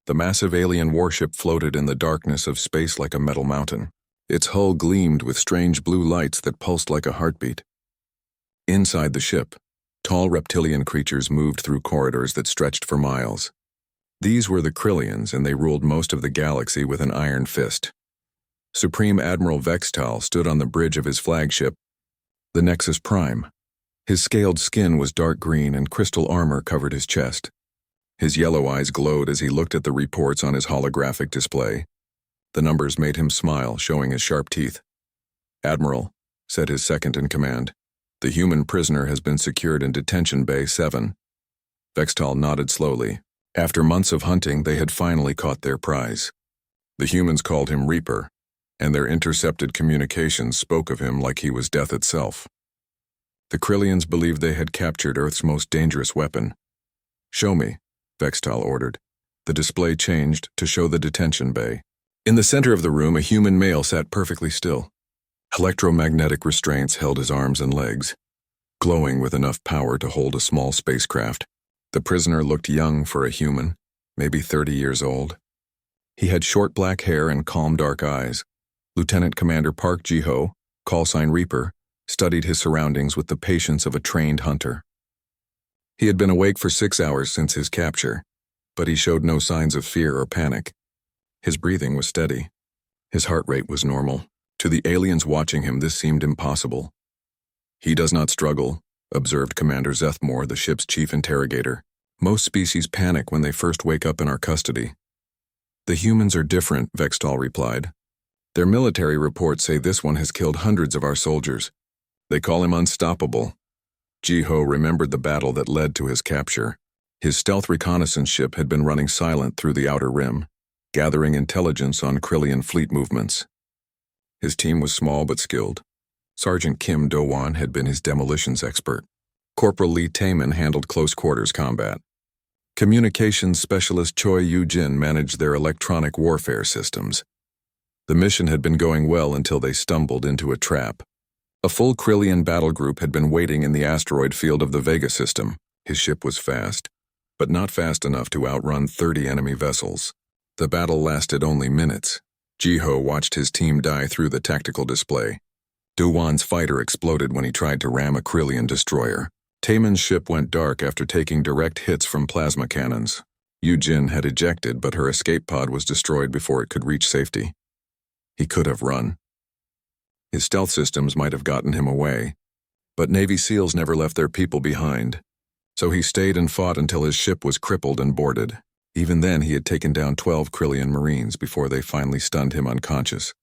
The massive alien warship floated in the darkness of space like a metal mountain. Its hull gleamed with strange blue lights that pulsed like a heartbeat. Inside the ship, tall reptilian creatures moved through corridors that stretched for miles. These were the Krillians, and they ruled most of the galaxy with an iron fist. Supreme Admiral Vextal stood on the bridge of his flagship, the Nexus Prime. His scaled skin was dark green and crystal armor covered his chest. His yellow eyes glowed as he looked at the reports on his holographic display. The numbers made him smile, showing his sharp teeth. "Admiral," said his second-in-command, "the human prisoner has been secured in Detention Bay 7. Vextal nodded slowly. After months of hunting, they had finally caught their prize. The humans called him Reaper, and their intercepted communications spoke of him like he was death itself. The Krillians believed they had captured Earth's most dangerous weapon. "Show me," Vextal ordered. The display changed to show the detention bay. In the center of the room, a human male sat perfectly still. Electromagnetic restraints held his arms and legs, glowing with enough power to hold a small spacecraft. The prisoner looked young for a human, maybe 30 years old. He had short black hair and calm dark eyes. Lieutenant Commander Park Ji-ho, callsign Reaper, studied his surroundings with the patience of a trained hunter. He had been awake for 6 hours since his capture, but he showed no signs of fear or panic. His breathing was steady. His heart rate was normal. To the aliens watching him, this seemed impossible. "He does not struggle," observed Commander Zethmore, the ship's chief interrogator. "Most species panic when they first wake up in our custody." "The humans are different," Vextal replied. "Their military reports say this one has killed hundreds of our soldiers. They call him unstoppable." Ji-ho remembered the battle that led to his capture. His stealth reconnaissance ship had been running silent through the outer rim, gathering intelligence on Krillian fleet movements. His team was small but skilled. Sergeant Kim Do-won had been his demolitions expert. Corporal Lee Taemin handled close-quarters combat. Communications specialist Choi Yu-jin managed their electronic warfare systems. The mission had been going well until they stumbled into a trap. A full Krillian battle group had been waiting in the asteroid field of the Vega system. His ship was fast, but not fast enough to outrun 30 enemy vessels. The battle lasted only minutes. Ji-ho watched his team die through the tactical display. Do-won's fighter exploded when he tried to ram a Krillian destroyer. Taemin's ship went dark after taking direct hits from plasma cannons. Yu-jin had ejected, but her escape pod was destroyed before it could reach safety. He could have run. His stealth systems might have gotten him away, but Navy SEALs never left their people behind. So he stayed and fought until his ship was crippled and boarded. Even then, he had taken down 12 Krillian Marines before they finally stunned him unconscious.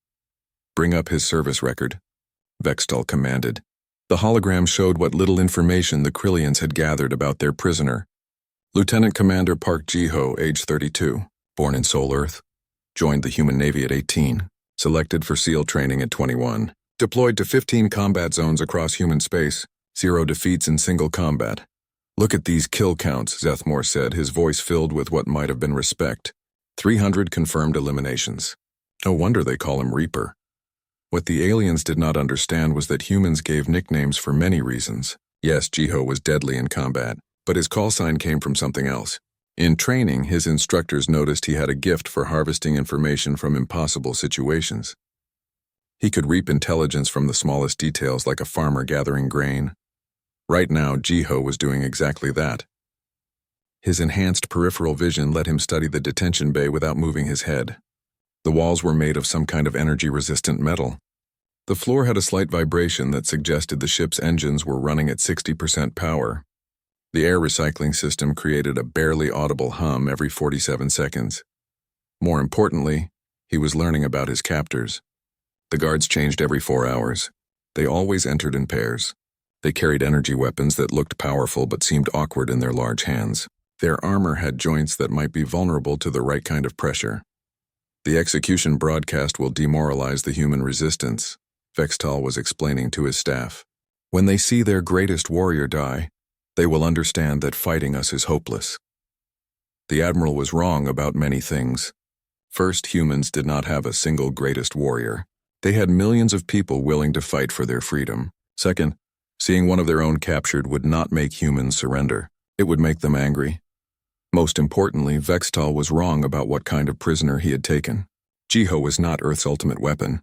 "Bring up his service record," Vextal commanded. The hologram showed what little information the Krillians had gathered about their prisoner. Lieutenant Commander Park Ji-ho, age 32, born in Seoul, Earth, joined the human Navy at 18, selected for SEAL training at 21, deployed to 15 combat zones across human space, 0 defeats in single combat. "Look at these kill counts," Zethmore said, his voice filled with what might have been respect. 300 confirmed eliminations. No wonder they call him Reaper. What the aliens did not understand was that humans gave nicknames for many reasons. Yes, Ji-ho was deadly in combat, but his call sign came from something else. In training, his instructors noticed he had a gift for harvesting information from impossible situations. He could reap intelligence from the smallest details like a farmer gathering grain. Right now, Ji-ho was doing exactly that. His enhanced peripheral vision let him study the detention bay without moving his head. The walls were made of some kind of energy-resistant metal. The floor had a slight vibration that suggested the ship's engines were running at 60% power. The air recycling system created a barely audible hum every 47 seconds. More importantly, he was learning about his captors. The guards changed every 4 hours. They always entered in pairs. They carried energy weapons that looked powerful but seemed awkward in their large hands. Their armor had joints that might be vulnerable to the right kind of pressure. "The execution broadcast will demoralize the human resistance," Vextal was explaining to his staff. "When they see their greatest warrior die, they will understand that fighting us is hopeless." The Admiral was wrong about many things. First, humans did not have a single greatest warrior. They had millions of people willing to fight for their freedom. Second, seeing one of their own captured would not make humans surrender. It would make them angry. Most importantly, Vextal was wrong about what kind of prisoner he had taken. Jiho was not Earth's ultimate weapon.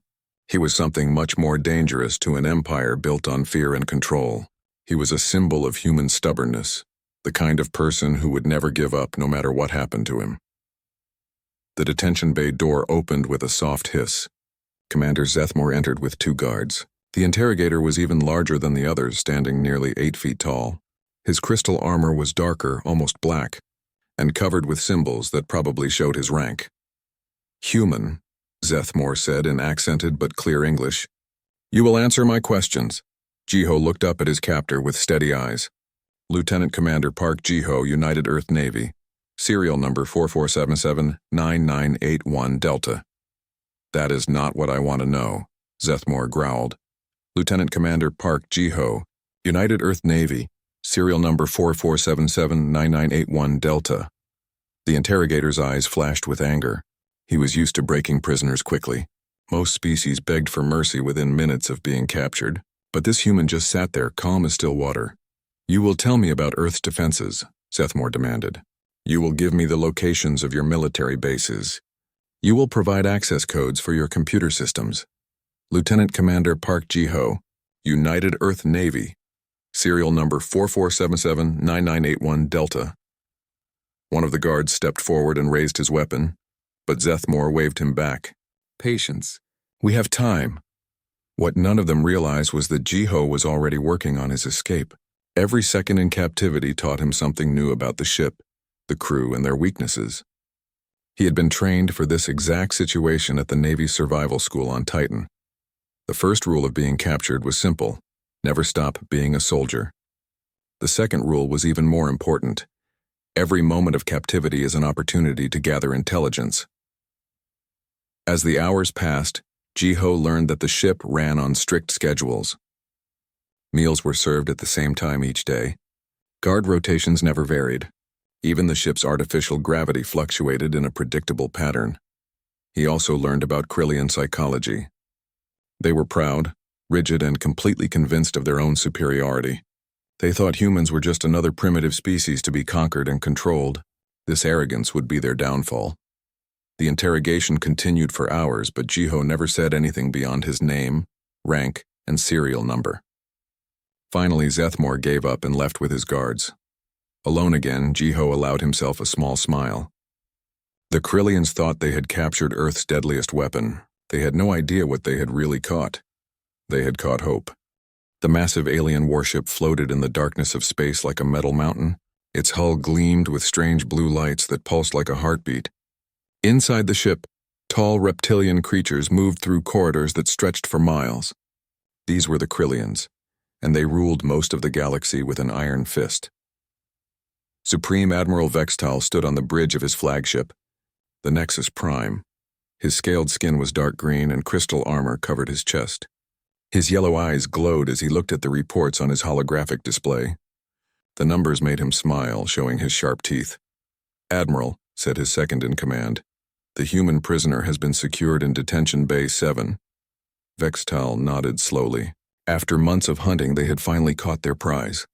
He was something much more dangerous to an empire built on fear and control. He was a symbol of human stubbornness, the kind of person who would never give up no matter what happened to him. The detention bay door opened with a soft hiss. Commander Zethmore entered with 2 guards. The interrogator was even larger than the others, standing nearly 8 feet tall. His crystal armor was darker, almost black, and covered with symbols that probably showed his rank. "Human," Zethmore said in accented but clear English. "You will answer my questions." Jiho looked up at his captor with steady eyes. "Lieutenant Commander Park Jiho, United Earth Navy. Serial number 4477-9981 Delta." "That is not what I want to know," Zethmore growled. "Lieutenant Commander Park Jiho, United Earth Navy. Serial number 4477-9981 Delta." The interrogator's eyes flashed with anger. He was used to breaking prisoners quickly. Most species begged for mercy within minutes of being captured, but this human just sat there, calm as still water. "You will tell me about Earth's defenses," Zethmore demanded. "You will give me the locations of your military bases. You will provide access codes for your computer systems. Lieutenant Commander Park Jiho, United Earth Navy. Serial number 4477-9981 Delta." One of the guards stepped forward and raised his weapon, but Zethmore waved him back. "Patience. We have time." What none of them realized was that Jiho was already working on his escape. Every second in captivity taught him something new about the ship, the crew, and their weaknesses. He had been trained for this exact situation at the Navy's survival school on Titan. The first rule of being captured was simple: never stop being a soldier. The second rule was even more important: every moment of captivity is an opportunity to gather intelligence. As the hours passed, Jiho learned that the ship ran on strict schedules. Meals were served at the same time each day. Guard rotations never varied. Even the ship's artificial gravity fluctuated in a predictable pattern. He also learned about Krillian psychology. They were proud, rigid, and completely convinced of their own superiority. They thought humans were just another primitive species to be conquered and controlled. This arrogance would be their downfall. The interrogation continued for hours, but Jiho never said anything beyond his name, rank, and serial number. Finally, Zethmore gave up and left with his guards. Alone again, Jiho allowed himself a small smile. The Krillians thought they had captured Earth's deadliest weapon. They had no idea what they had really caught. They had caught hope. The massive alien warship floated in the darkness of space like a metal mountain. Its hull gleamed with strange blue lights that pulsed like a heartbeat. Inside the ship, tall reptilian creatures moved through corridors that stretched for miles. These were the Krillians, and they ruled most of the galaxy with an iron fist. Supreme Admiral Vextal stood on the bridge of his flagship, the Nexus Prime. His scaled skin was dark green and crystal armor covered his chest. His yellow eyes glowed as he looked at the reports on his holographic display. The numbers made him smile, showing his sharp teeth. "Admiral," said his second-in-command, "the human prisoner has been secured in Detention Bay 7. Vextal nodded slowly. After months of hunting, they had finally caught their prize.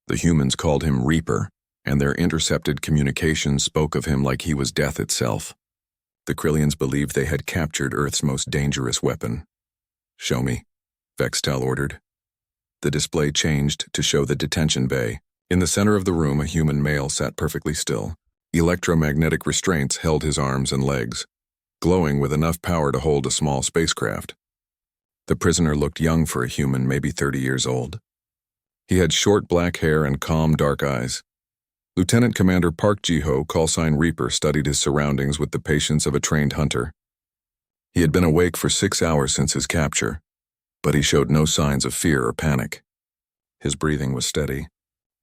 The humans called him Reaper, and their intercepted communications spoke of him like he was death itself. The Krillians believed they had captured Earth's most dangerous weapon. "Show me," Vextal ordered. The display changed to show the detention bay. In the center of the room, a human male sat perfectly still. Electromagnetic restraints held his arms and legs, glowing with enough power to hold a small spacecraft. The prisoner looked young for a human, maybe 30 years old. He had short black hair and calm dark eyes. Lieutenant Commander Park Jiho, callsign Reaper, studied his surroundings with the patience of a trained hunter. He had been awake for 6 hours since his capture, but he showed no signs of fear or panic. His breathing was steady.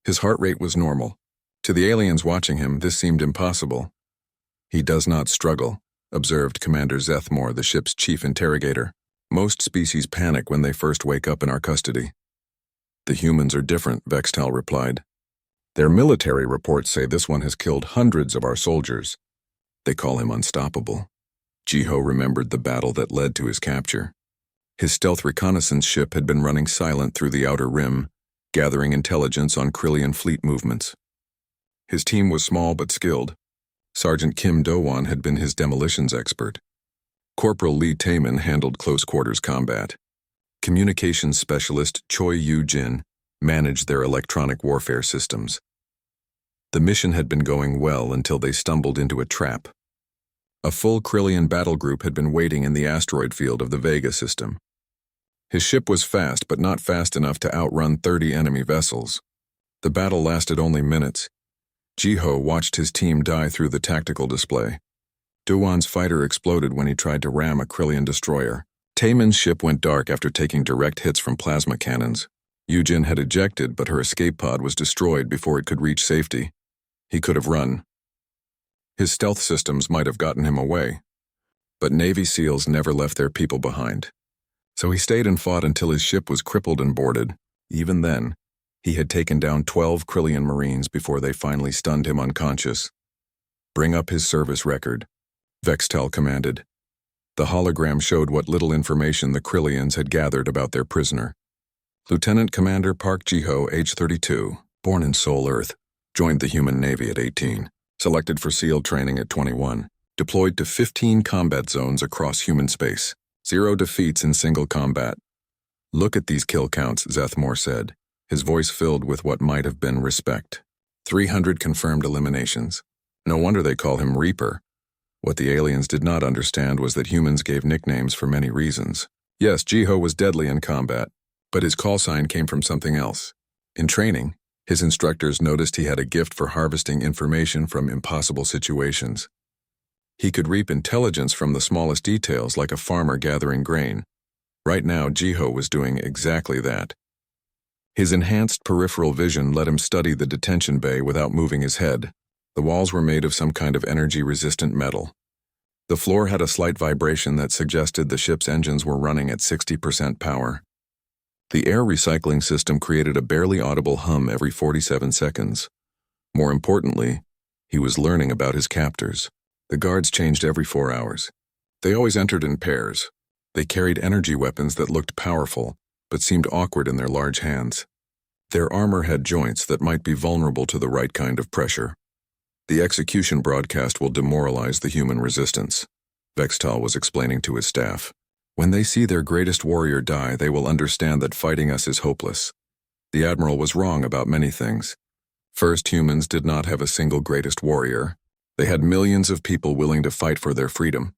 His heart rate was normal. To the aliens watching him, this seemed impossible. "He does not struggle," observed Commander Zethmore, the ship's chief interrogator. "Most species panic when they first wake up in our custody." "The humans are different," Vextal replied. "Their military reports say this one has killed hundreds of our soldiers. They call him unstoppable." Jiho remembered the battle that led to his capture. His stealth reconnaissance ship had been running silent through the outer rim, gathering intelligence on Krillian fleet movements. His team was small but skilled. Sergeant Kim Do-won had been his demolitions expert. Corporal Lee Taemin handled close-quarters combat. Communications specialist Choi Yu-jin managed their electronic warfare systems. The mission had been going well until they stumbled into a trap. A full Krillian battle group had been waiting in the asteroid field of the Vega system. His ship was fast, but not fast enough to outrun 30 enemy vessels. The battle lasted only minutes. Ji-ho watched his team die through the tactical display. Do-won's fighter exploded when he tried to ram a Krillian destroyer. Taemin's ship went dark after taking direct hits from plasma cannons. Yu-jin had ejected, but her escape pod was destroyed before it could reach safety. He could have run. His stealth systems might have gotten him away. But Navy SEALs never left their people behind. So he stayed and fought until his ship was crippled and boarded. Even then, he had taken down 12 Krillian Marines before they finally stunned him unconscious. "Bring up his service record," Vextel commanded. The hologram showed what little information the Krillians had gathered about their prisoner. Lieutenant Commander Park Ji-ho, age 32, born in Seoul, Earth, joined the human Navy at 18, selected for SEAL training at 21, deployed to 15 combat zones across human space, 0 defeats in single combat. "Look at these kill counts," Zethmore said, his voice filled with what might have been respect. 300 confirmed eliminations. No wonder they call him Reaper. What the aliens did not understand was that humans gave nicknames for many reasons. Yes, Ji-ho was deadly in combat, but his call sign came from something else. In training, his instructors noticed he had a gift for harvesting information from impossible situations. He could reap intelligence from the smallest details, like a farmer gathering grain. Right now, Ji-ho was doing exactly that. His enhanced peripheral vision let him study the detention bay without moving his head. The walls were made of some kind of energy-resistant metal. The floor had a slight vibration that suggested the ship's engines were running at 60% power. The air recycling system created a barely audible hum every 47 seconds. More importantly, he was learning about his captors. The guards changed every 4 hours. They always entered in pairs. They carried energy weapons that looked powerful, but seemed awkward in their large hands. Their armor had joints that might be vulnerable to the right kind of pressure. "The execution broadcast will demoralize the human resistance," Vextal was explaining to his staff. "When they see their greatest warrior die, they will understand that fighting us is hopeless." The Admiral was wrong about many things. First, humans did not have a single greatest warrior. They had millions of people willing to fight for their freedom.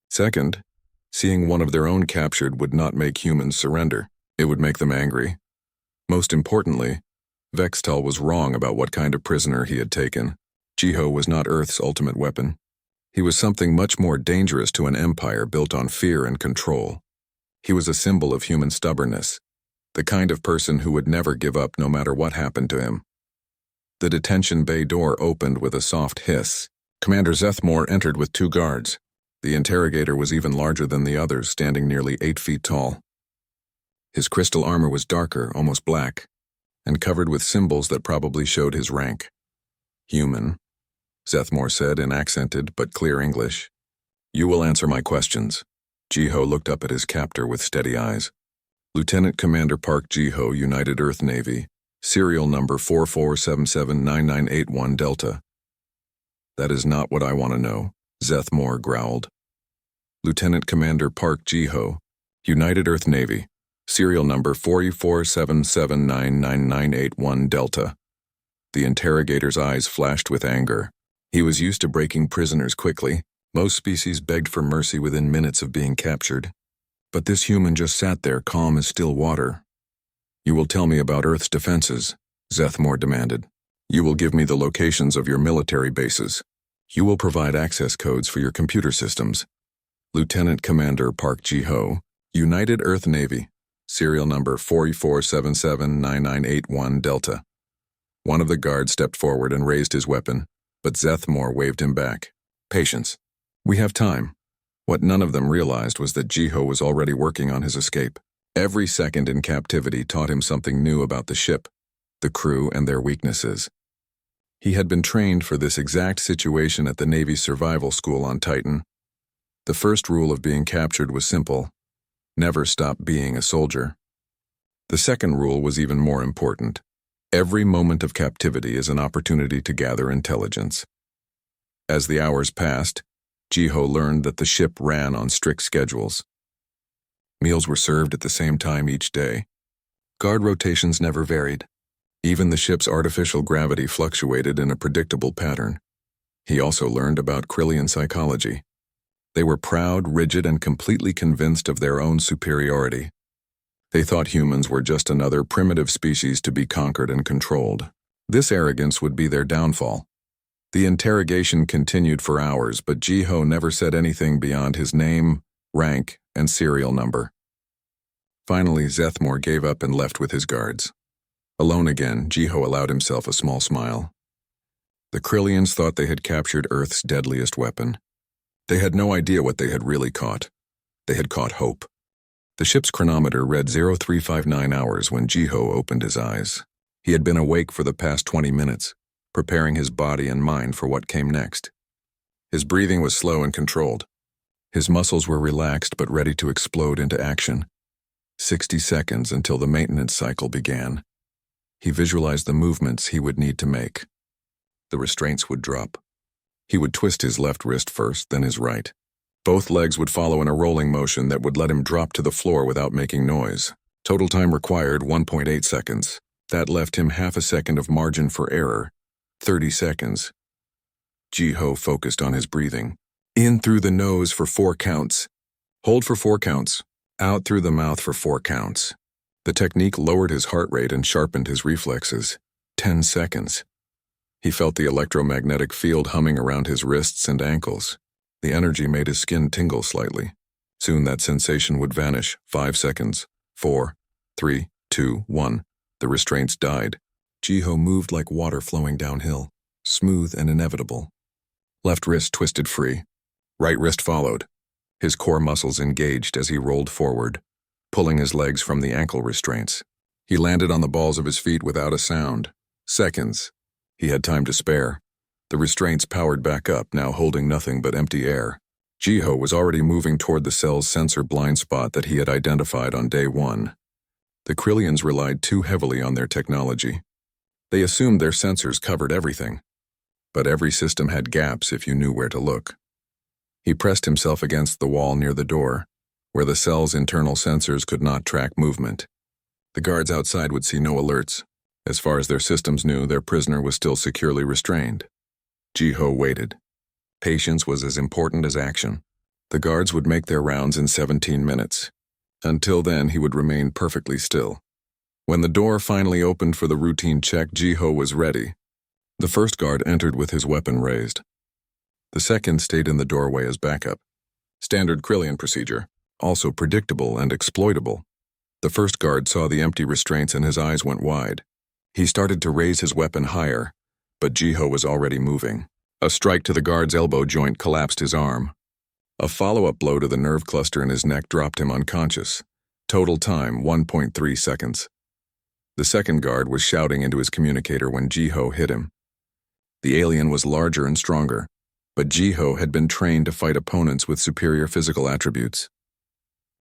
Second, seeing one of their own captured would not make humans surrender. It would make them angry. Most importantly, Vextal was wrong about what kind of prisoner he had taken. Ji-ho was not Earth's ultimate weapon. He was something much more dangerous to an empire built on fear and control. He was a symbol of human stubbornness, the kind of person who would never give up no matter what happened to him. The detention bay door opened with a soft hiss. Commander Zethmore entered with 2 guards. The interrogator was even larger than the others, standing nearly 8 feet tall. His crystal armor was darker, almost black, and covered with symbols that probably showed his rank. "Human," Zethmore said in accented but clear English. "You will answer my questions." Ji-ho looked up at his captor with steady eyes. "Lieutenant Commander Park Ji-ho, United Earth Navy, serial number 44779981 Delta." "That is not what I want to know," Zethmore growled. "Lieutenant Commander Park Ji-ho, United Earth Navy, serial number 4477999981 Delta." The interrogator's eyes flashed with anger. He was used to breaking prisoners quickly. Most species begged for mercy within minutes of being captured. But this human just sat there, calm as still water. "You will tell me about Earth's defenses," Zethmore demanded. "You will give me the locations of your military bases. You will provide access codes for your computer systems." Lieutenant Commander Park Ji-ho, United Earth Navy, serial number 44779981 Delta. One of the guards stepped forward and raised his weapon, but Zethmore waved him back. "Patience. We have time." What none of them realized was that Ji-ho was already working on his escape. Every second in captivity taught him something new about the ship, the crew, and their weaknesses. He had been trained for this exact situation at the Navy's survival school on Titan. The first rule of being captured was simple: never stop being a soldier. The second rule was even more important: Every moment of captivity is an opportunity to gather intelligence. As the hours passed, Jiho learned that the ship ran on strict schedules. Meals were served at the same time each day. Guard rotations never varied. Even the ship's artificial gravity fluctuated in a predictable pattern. He also learned about Krillian psychology. They were proud, rigid, and completely convinced of their own superiority. They thought humans were just another primitive species to be conquered and controlled. This arrogance would be their downfall. The interrogation continued for hours, but Jiho never said anything beyond his name, rank, and serial number. Finally, Zethmore gave up and left with his guards. Alone again, Jiho allowed himself a small smile. The Krillians thought they had captured Earth's deadliest weapon. They had no idea what they had really caught. They had caught hope. The ship's chronometer read 0359 hours when Jiho opened his eyes. He had been awake for the past 20 minutes, preparing his body and mind for what came next. His breathing was slow and controlled. His muscles were relaxed but ready to explode into action. 60 seconds until the maintenance cycle began. He visualized the movements he would need to make. The restraints would drop. He would twist his left wrist first, then his right. Both legs would follow in a rolling motion that would let him drop to the floor without making noise. Total time required 1.8 seconds. That left him half a second of margin for error. 30 seconds. Jiho focused on his breathing. In through the nose for 4 counts. Hold for 4 counts. Out through the mouth for 4 counts. The technique lowered his heart rate and sharpened his reflexes. 10 seconds. He felt the electromagnetic field humming around his wrists and ankles. The energy made his skin tingle slightly. Soon that sensation would vanish. 5 seconds. 4, 3, 2, 1. The restraints died. Jiho moved like water flowing downhill, smooth and inevitable. Left wrist twisted free. Right wrist followed. His core muscles engaged as he rolled forward, pulling his legs from the ankle restraints. He landed on the balls of his feet without a sound. Seconds. He had time to spare. The restraints powered back up, now holding nothing but empty air. Jiho was already moving toward the cell's sensor blind spot that he had identified on day 1. The Krillians relied too heavily on their technology. They assumed their sensors covered everything. But every system had gaps if you knew where to look. He pressed himself against the wall near the door, where the cell's internal sensors could not track movement. The guards outside would see no alerts. As far as their systems knew, their prisoner was still securely restrained. Jiho waited. Patience was as important as action. The guards would make their rounds in 17 minutes. Until then, he would remain perfectly still. When the door finally opened for the routine check, Jiho was ready. The first guard entered with his weapon raised. The second stayed in the doorway as backup. Standard Krillian procedure, also predictable and exploitable. The first guard saw the empty restraints and his eyes went wide. He started to raise his weapon higher, but Jiho was already moving. A strike to the guard's elbow joint collapsed his arm. A follow-up blow to the nerve cluster in his neck dropped him unconscious. Total time, 1.3 seconds. The second guard was shouting into his communicator when Jiho hit him. The alien was larger and stronger, but Jiho had been trained to fight opponents with superior physical attributes.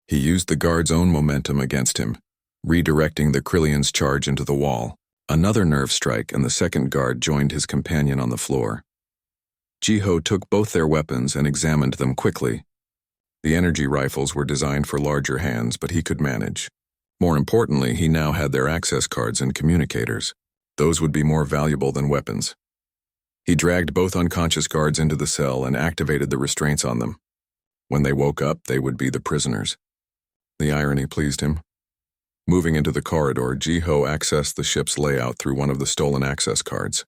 He used the guard's own momentum against him, redirecting the Krillian's charge into the wall. Another nerve strike and the second guard joined his companion on the floor. Jiho took both their weapons and examined them quickly. The energy rifles were designed for larger hands, but he could manage. More importantly, he now had their access cards and communicators. Those would be more valuable than weapons. He dragged both unconscious guards into the cell and activated the restraints on them. When they woke up, they would be the prisoners. The irony pleased him. Moving into the corridor, Jiho accessed the ship's layout through one of the stolen access cards.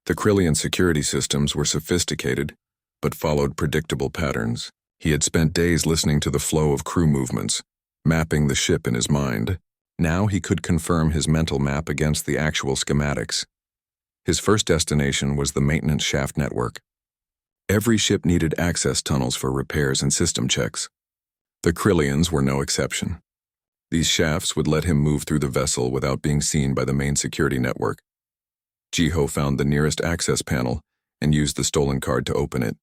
The Krillian security systems were sophisticated, but followed predictable patterns. He had spent days listening to the flow of crew movements, mapping the ship in his mind. Now he could confirm his mental map against the actual schematics. His first destination was the maintenance shaft network. Every ship needed access tunnels for repairs and system checks. The Krillians were no exception. These shafts would let him move through the vessel without being seen by the main security network. Jiho found the nearest access panel and used the stolen card to open it.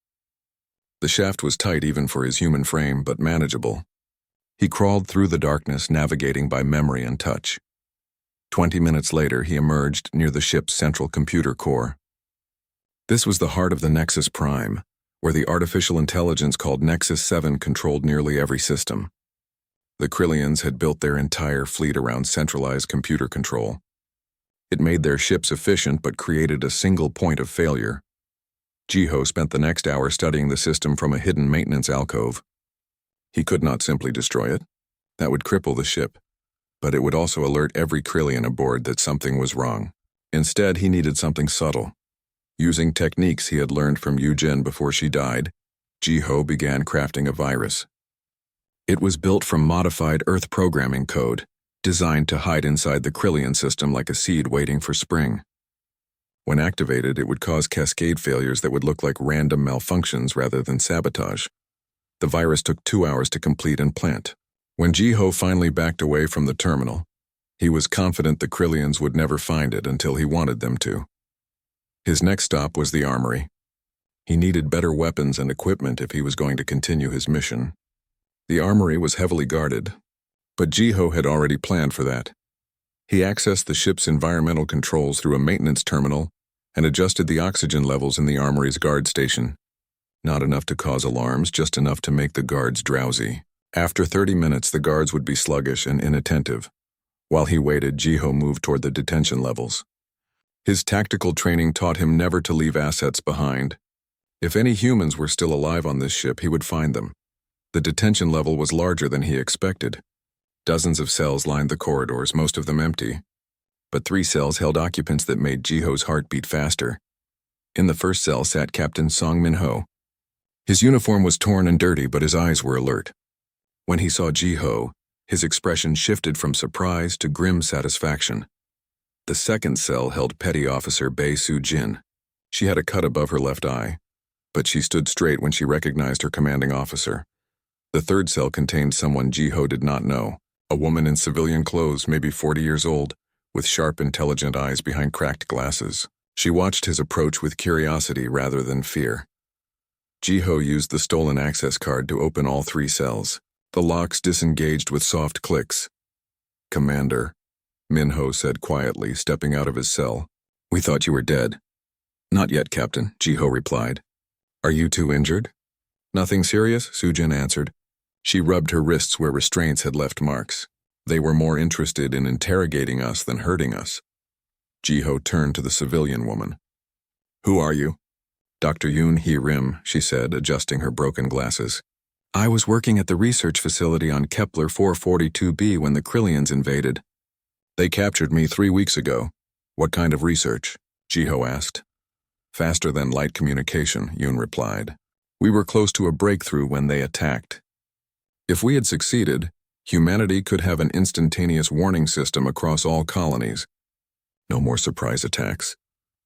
The shaft was tight even for his human frame, but manageable. He crawled through the darkness, navigating by memory and touch. 20 minutes later, he emerged near the ship's central computer core. This was the heart of the Nexus Prime, where the artificial intelligence called Nexus 7 controlled nearly every system. The Krillians had built their entire fleet around centralized computer control. It made their ships efficient but created a single point of failure. Jiho spent the next hour studying the system from a hidden maintenance alcove. He could not simply destroy it. That would cripple the ship. But it would also alert every Krillian aboard that something was wrong. Instead, he needed something subtle. Using techniques he had learned from Yujin before she died, Jiho began crafting a virus. It was built from modified Earth programming code, designed to hide inside the Krillian system like a seed waiting for spring. When activated, it would cause cascade failures that would look like random malfunctions rather than sabotage. The virus took 2 hours to complete and plant. When Jiho finally backed away from the terminal, he was confident the Krillians would never find it until he wanted them to. His next stop was the armory. He needed better weapons and equipment if he was going to continue his mission. The armory was heavily guarded, but Jiho had already planned for that. He accessed the ship's environmental controls through a maintenance terminal and adjusted the oxygen levels in the armory's guard station. Not enough to cause alarms, just enough to make the guards drowsy. After 30 minutes, the guards would be sluggish and inattentive. While he waited, Jiho moved toward the detention levels. His tactical training taught him never to leave assets behind. If any humans were still alive on this ship, he would find them. The detention level was larger than he expected. Dozens of cells lined the corridors, most of them empty. But 3 cells held occupants that made Jiho's heart beat faster. In the first cell sat Captain Song Min-ho. His uniform was torn and dirty, but his eyes were alert. When he saw Jiho, his expression shifted from surprise to grim satisfaction. The second cell held Petty Officer Bae Soo-jin. She had a cut above her left eye, but she stood straight when she recognized her commanding officer. The third cell contained someone Jiho did not know, a woman in civilian clothes, maybe 40 years old, with sharp, intelligent eyes behind cracked glasses. She watched his approach with curiosity rather than fear. Jiho used the stolen access card to open all 3 cells. The locks disengaged with soft clicks. "Commander," Min-ho said quietly, stepping out of his cell. "We thought you were dead." "Not yet, Captain," Jiho replied. "Are you 2 injured?" "Nothing serious," Soo-jin answered. She rubbed her wrists where restraints had left marks. They were more interested in interrogating us than hurting us. Jiho turned to the civilian woman. "Who are you?" "Dr. Yoon Hee-rim," she said, adjusting her broken glasses. "I was working at the research facility on Kepler 442b when the Krillians invaded. They captured me 3 weeks ago." "What kind of research?" Jiho asked. "Faster than light communication," Yoon replied. "We were close to a breakthrough when they attacked. If we had succeeded, humanity could have an instantaneous warning system across all colonies. No more surprise attacks."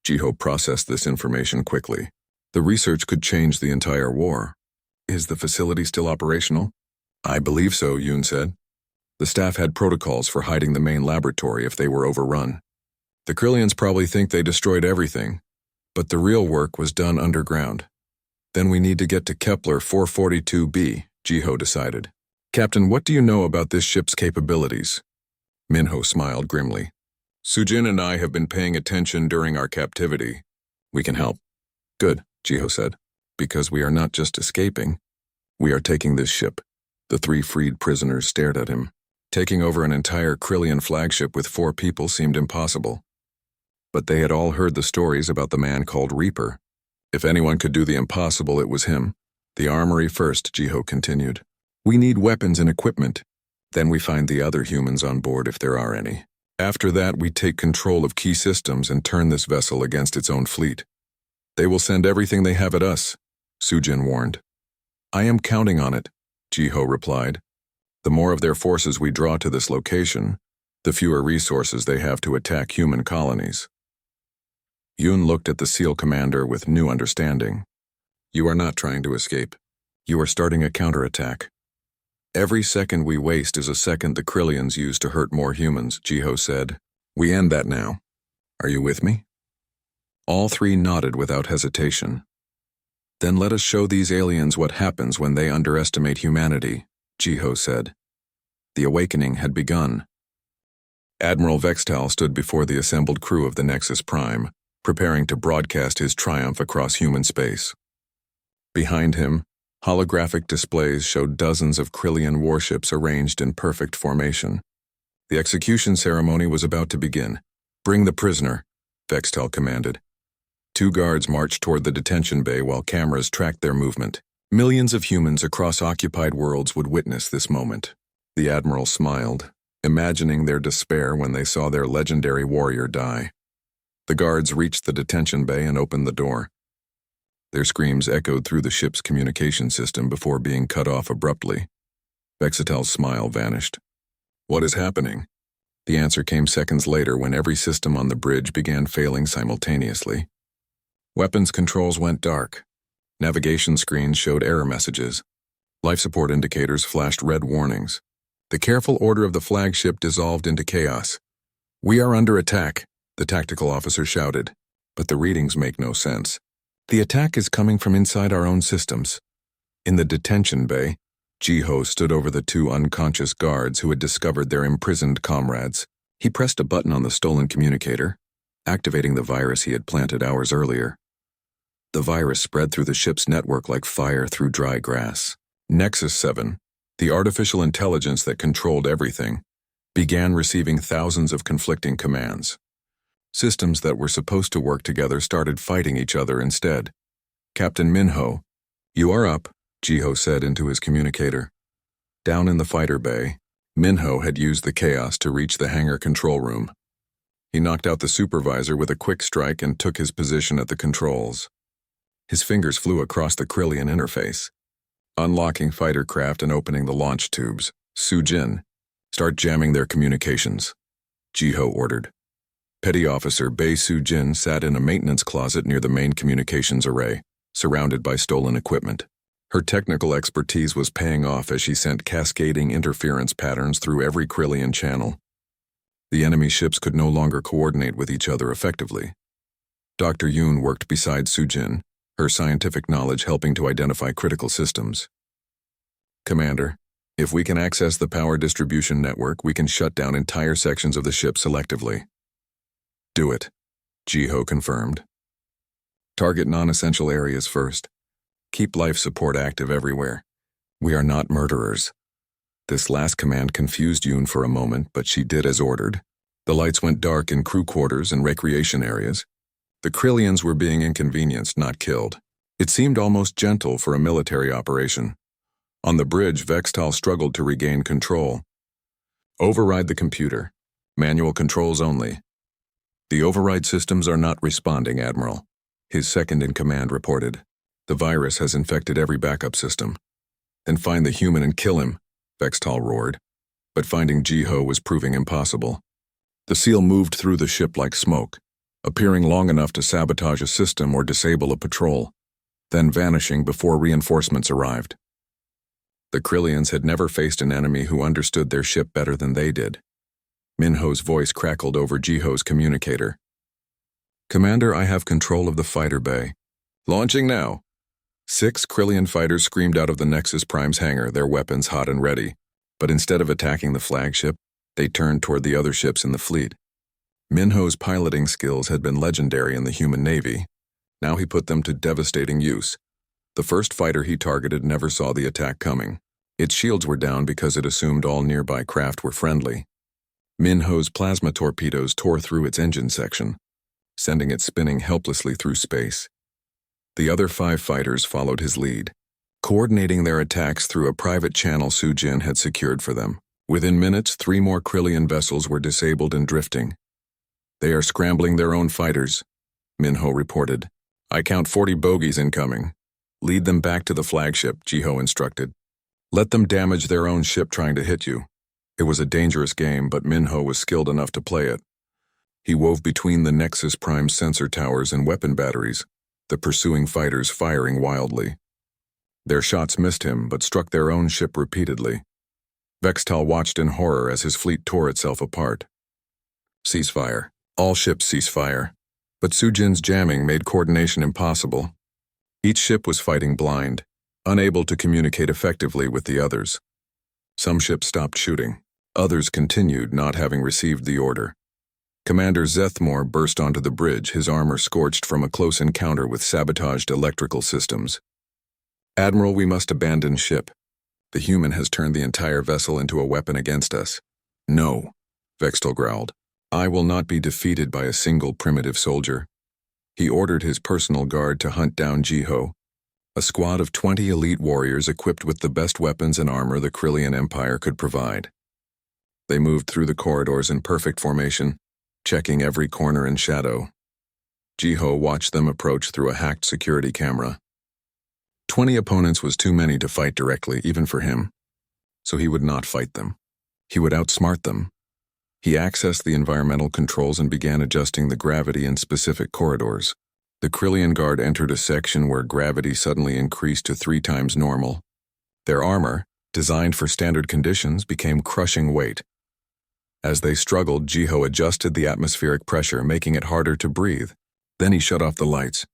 Jiho processed this information quickly. The research could change the entire war. "Is the facility still operational?" "I believe so," Yoon said. "The staff had protocols for hiding the main laboratory if they were overrun. The Krillians probably think they destroyed everything, but the real work was done underground. Then we need to get to Kepler 442b, Jiho decided. "Captain, what do you know about this ship's capabilities?" Min-ho smiled grimly. "Soo-jin and I have been paying attention during our captivity. We can help." "Good," Jiho said, "because we are not just escaping. We are taking this ship." The 3 freed prisoners stared at him. Taking over an entire Krillian flagship with 4 people seemed impossible. But they had all heard the stories about the man called Reaper. If anyone could do the impossible, it was him. "The armory first," Jiho continued. "We need weapons and equipment. Then we find the other humans on board if there are any. After that, we take control of key systems and turn this vessel against its own fleet. They will send everything they have at us," Soo-jin warned. "I am counting on it," Jiho replied. "The more of their forces we draw to this location, the fewer resources they have to attack human colonies." Yoon looked at the SEAL commander with new understanding. "You are not trying to escape. You are starting a counterattack. Every second we waste is a second the Krillians use to hurt more humans," Jiho said. "We end that now. Are you with me?" All 3 nodded without hesitation. "Then let us show these aliens what happens when they underestimate humanity," Jiho said. The awakening had begun. Admiral Vextal stood before the assembled crew of the Nexus Prime, preparing to broadcast his triumph across human space. Behind him, holographic displays showed dozens of Krillian warships arranged in perfect formation. The execution ceremony was about to begin. "Bring the prisoner," Vextal commanded. 2 guards marched toward the detention bay while cameras tracked their movement. Millions of humans across occupied worlds would witness this moment. The Admiral smiled, imagining their despair when they saw their legendary warrior die. The guards reached the detention bay and opened the door. Their screams echoed through the ship's communication system before being cut off abruptly. Vexitel's smile vanished. "What is happening?" The answer came seconds later when every system on the bridge began failing simultaneously. Weapons controls went dark. Navigation screens showed error messages. Life support indicators flashed red warnings. The careful order of the flagship dissolved into chaos. "We are under attack," the tactical officer shouted. "But the readings make no sense. The attack is coming from inside our own systems." In the detention bay, Jiho stood over the 2 unconscious guards who had discovered their imprisoned comrades. He pressed a button on the stolen communicator, activating the virus he had planted hours earlier. The virus spread through the ship's network like fire through dry grass. Nexus 7, the artificial intelligence that controlled everything, began receiving thousands of conflicting commands. Systems that were supposed to work together started fighting each other instead. "Captain Minho, you are up," Jiho said into his communicator. Down in the fighter bay, Minho had used the chaos to reach the hangar control room. He knocked out the supervisor with a quick strike and took his position at the controls. His fingers flew across the Krillian interface, unlocking fighter craft and opening the launch tubes. "Sujin, start jamming their communications," Jiho ordered. Petty Officer Bei Sujin sat in a maintenance closet near the main communications array, surrounded by stolen equipment. Her technical expertise was paying off as she sent cascading interference patterns through every Krillian channel. The enemy ships could no longer coordinate with each other effectively. Dr. Yoon worked beside Sujin, her scientific knowledge helping to identify critical systems. "Commander, if we can access the power distribution network, we can shut down entire sections of the ship selectively." "Do it," Jiho confirmed. "Target non-essential areas first. Keep life support active everywhere. We are not murderers." This last command confused Yoon for a moment, but she did as ordered. The lights went dark in crew quarters and recreation areas. The Krillians were being inconvenienced, not killed. It seemed almost gentle for a military operation. On the bridge, Vextal struggled to regain control. "Override the computer. Manual controls only." "The override systems are not responding, Admiral," his second-in-command reported. "The virus has infected every backup system." "Then find the human and kill him," Vextal roared. But finding Jiho was proving impossible. The seal moved through the ship like smoke, appearing long enough to sabotage a system or disable a patrol, then vanishing before reinforcements arrived. The Krillians had never faced an enemy who understood their ship better than they did. Minho's voice crackled over Jiho's communicator. "Commander, I have control of the fighter bay. Launching now." 6 Krillian fighters screamed out of the Nexus Prime's hangar, their weapons hot and ready. But instead of attacking the flagship, they turned toward the other ships in the fleet. Minho's piloting skills had been legendary in the human navy. Now he put them to devastating use. The first fighter he targeted never saw the attack coming. Its shields were down because it assumed all nearby craft were friendly. Minho's plasma torpedoes tore through its engine section, sending it spinning helplessly through space. The other 5 fighters followed his lead, coordinating their attacks through a private channel Sujin had secured for them. Within minutes, 3 more Krillian vessels were disabled and drifting. "They are scrambling their own fighters," Minho reported. "I count 40 bogies incoming. Lead them back to the flagship," Jiho instructed. "Let them damage their own ship trying to hit you." It was a dangerous game, but Minho was skilled enough to play it. He wove between the Nexus Prime sensor towers and weapon batteries, the pursuing fighters firing wildly. Their shots missed him, but struck their own ship repeatedly. Vextal watched in horror as his fleet tore itself apart. Ceasefire. All ships ceasefire. But Sujin's jamming made coordination impossible. Each ship was fighting blind, unable to communicate effectively with the others. Some ships stopped shooting. Others continued, not having received the order. Commander Zethmore burst onto the bridge, his armor scorched from a close encounter with sabotaged electrical systems. "Admiral, we must abandon ship. The human has turned the entire vessel into a weapon against us." "No," Vextal growled. "I will not be defeated by a single primitive soldier." He ordered his personal guard to hunt down Jiho, a squad of 20 elite warriors equipped with the best weapons and armor the Krillian Empire could provide. They moved through the corridors in perfect formation, checking every corner and shadow. Jiho watched them approach through a hacked security camera. 20 opponents was too many to fight directly, even for him. So he would not fight them. He would outsmart them. He accessed the environmental controls and began adjusting the gravity in specific corridors. The Krillian guard entered a section where gravity suddenly increased to 3 times normal. Their armor, designed for standard conditions, became crushing weight. As they struggled, Jiho adjusted the atmospheric pressure, making it harder to breathe. Then he shut off the lights.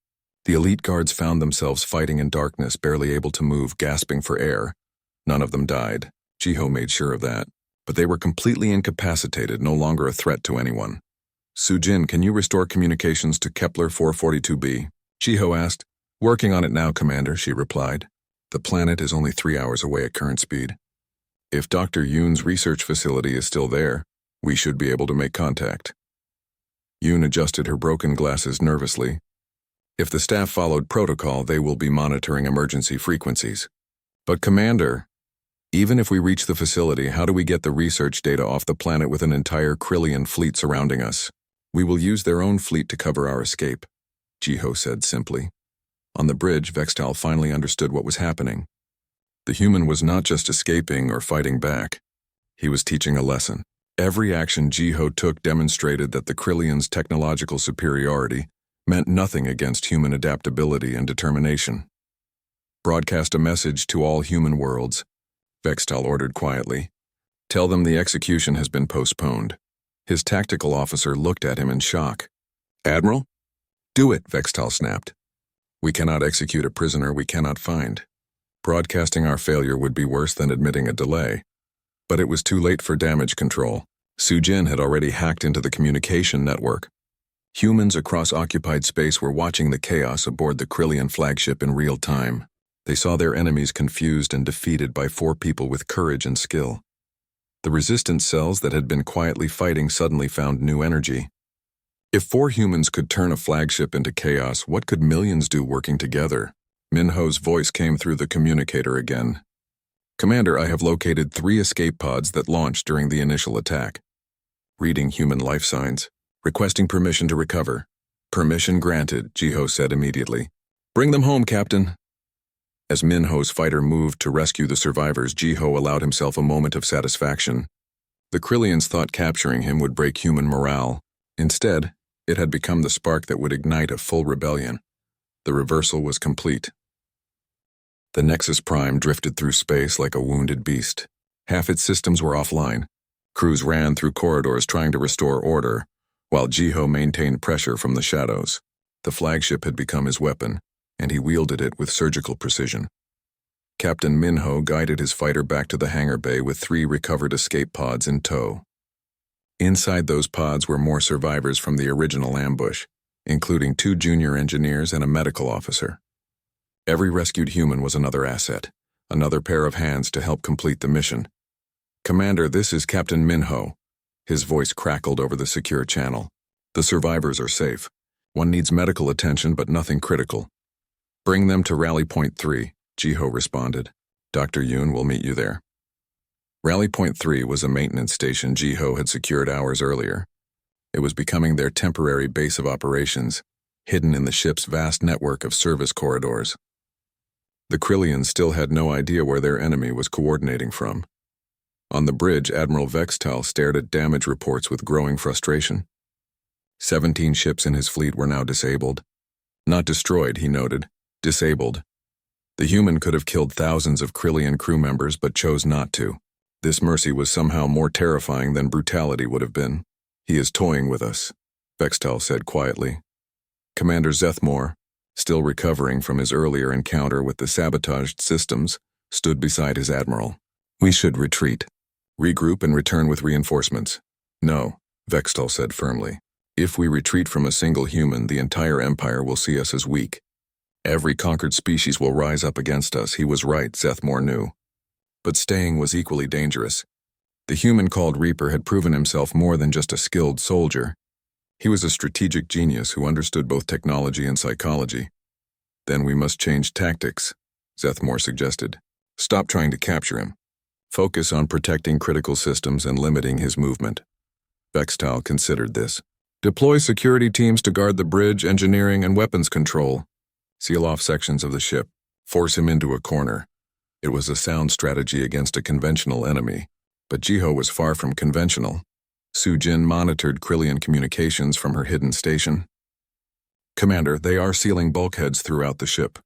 The elite guards found themselves fighting in darkness, barely able to move, gasping for air. None of them died. Jiho made sure of that. But they were completely incapacitated, no longer a threat to anyone. "Sujin, can you restore communications to Kepler 442b? Jiho asked. "Working on it now, Commander," she replied. "The planet is only 3 hours away at current speed. If Dr. Yoon's research facility is still there, we should be able to make contact." Yoon adjusted her broken glasses nervously. "If the staff followed protocol, they will be monitoring emergency frequencies." "But Commander, even if we reach the facility, how do we get the research data off the planet with an entire Krillian fleet surrounding us?" "We will use their own fleet to cover our escape," Jiho said simply. On the bridge, Vextal finally understood what was happening. The human was not just escaping or fighting back. He was teaching a lesson. Every action Jiho took demonstrated that the Krillians' technological superiority meant nothing against human adaptability and determination. "Broadcast a message to all human worlds," Vextal ordered quietly. "Tell them the execution has been postponed." His tactical officer looked at him in shock. "Admiral?" "Do it," Vextal snapped. "We cannot execute a prisoner we cannot find. Broadcasting our failure would be worse than admitting a delay." But it was too late for damage control. Sujin had already hacked into the communication network. Humans across occupied space were watching the chaos aboard the Krillian flagship in real time. They saw their enemies confused and defeated by 4 people with courage and skill. The resistance cells that had been quietly fighting suddenly found new energy. If 4 humans could turn a flagship into chaos, what could millions do working together? Minho's voice came through the communicator again. "Commander, I have located 3 escape pods that launched during the initial attack." Reading human life signs. "Requesting permission to recover." "Permission granted," Jiho said immediately. "Bring them home, Captain." As Minho's fighter moved to rescue the survivors, Jiho allowed himself a moment of satisfaction. The Krillians thought capturing him would break human morale. Instead, it had become the spark that would ignite a full rebellion. The reversal was complete. The Nexus Prime drifted through space like a wounded beast. Half its systems were offline. Crews ran through corridors trying to restore order, while Jiho maintained pressure from the shadows. The flagship had become his weapon, and he wielded it with surgical precision. Captain Minho guided his fighter back to the hangar bay with 3 recovered escape pods in tow. Inside those pods were more survivors from the original ambush, including 2 junior engineers and a medical officer. Every rescued human was another asset, another pair of hands to help complete the mission. "Commander, this is Captain Minho." His voice crackled over the secure channel. "The survivors are safe. One needs medical attention, but nothing critical." "Bring them to Rally Point 3, Jiho responded. "Dr. Yoon will meet you there." Rally Point 3 was a maintenance station Jiho had secured hours earlier. It was becoming their temporary base of operations, hidden in the ship's vast network of service corridors. The Krillians still had no idea where their enemy was coordinating from. On the bridge, Admiral Vextal stared at damage reports with growing frustration. 17 ships in his fleet were now disabled. Not destroyed, he noted. Disabled. The human could have killed thousands of Krillian crew members, but chose not to. This mercy was somehow more terrifying than brutality would have been. "He is toying with us," Vextal said quietly. Commander Zethmore, still recovering from his earlier encounter with the sabotaged systems, stood beside his admiral. "We should retreat." Regroup and return with reinforcements. No, Vextal said firmly. If we retreat from a single human, the entire empire will see us as weak. Every conquered species will rise up against us. He was right, Zethmore knew. But staying was equally dangerous. The human called Reaper had proven himself more than just a skilled soldier. He was a strategic genius who understood both technology and psychology. Then we must change tactics, Zethmore suggested. Stop trying to capture him. Focus on protecting critical systems and limiting his movement. Vextal considered this. Deploy security teams to guard the bridge, engineering, and weapons control. Seal off sections of the ship. Force him into a corner. It was a sound strategy against a conventional enemy, but Jiho was far from conventional. Su-Jin monitored Krillian communications from her hidden station. Commander, they are sealing bulkheads throughout the ship.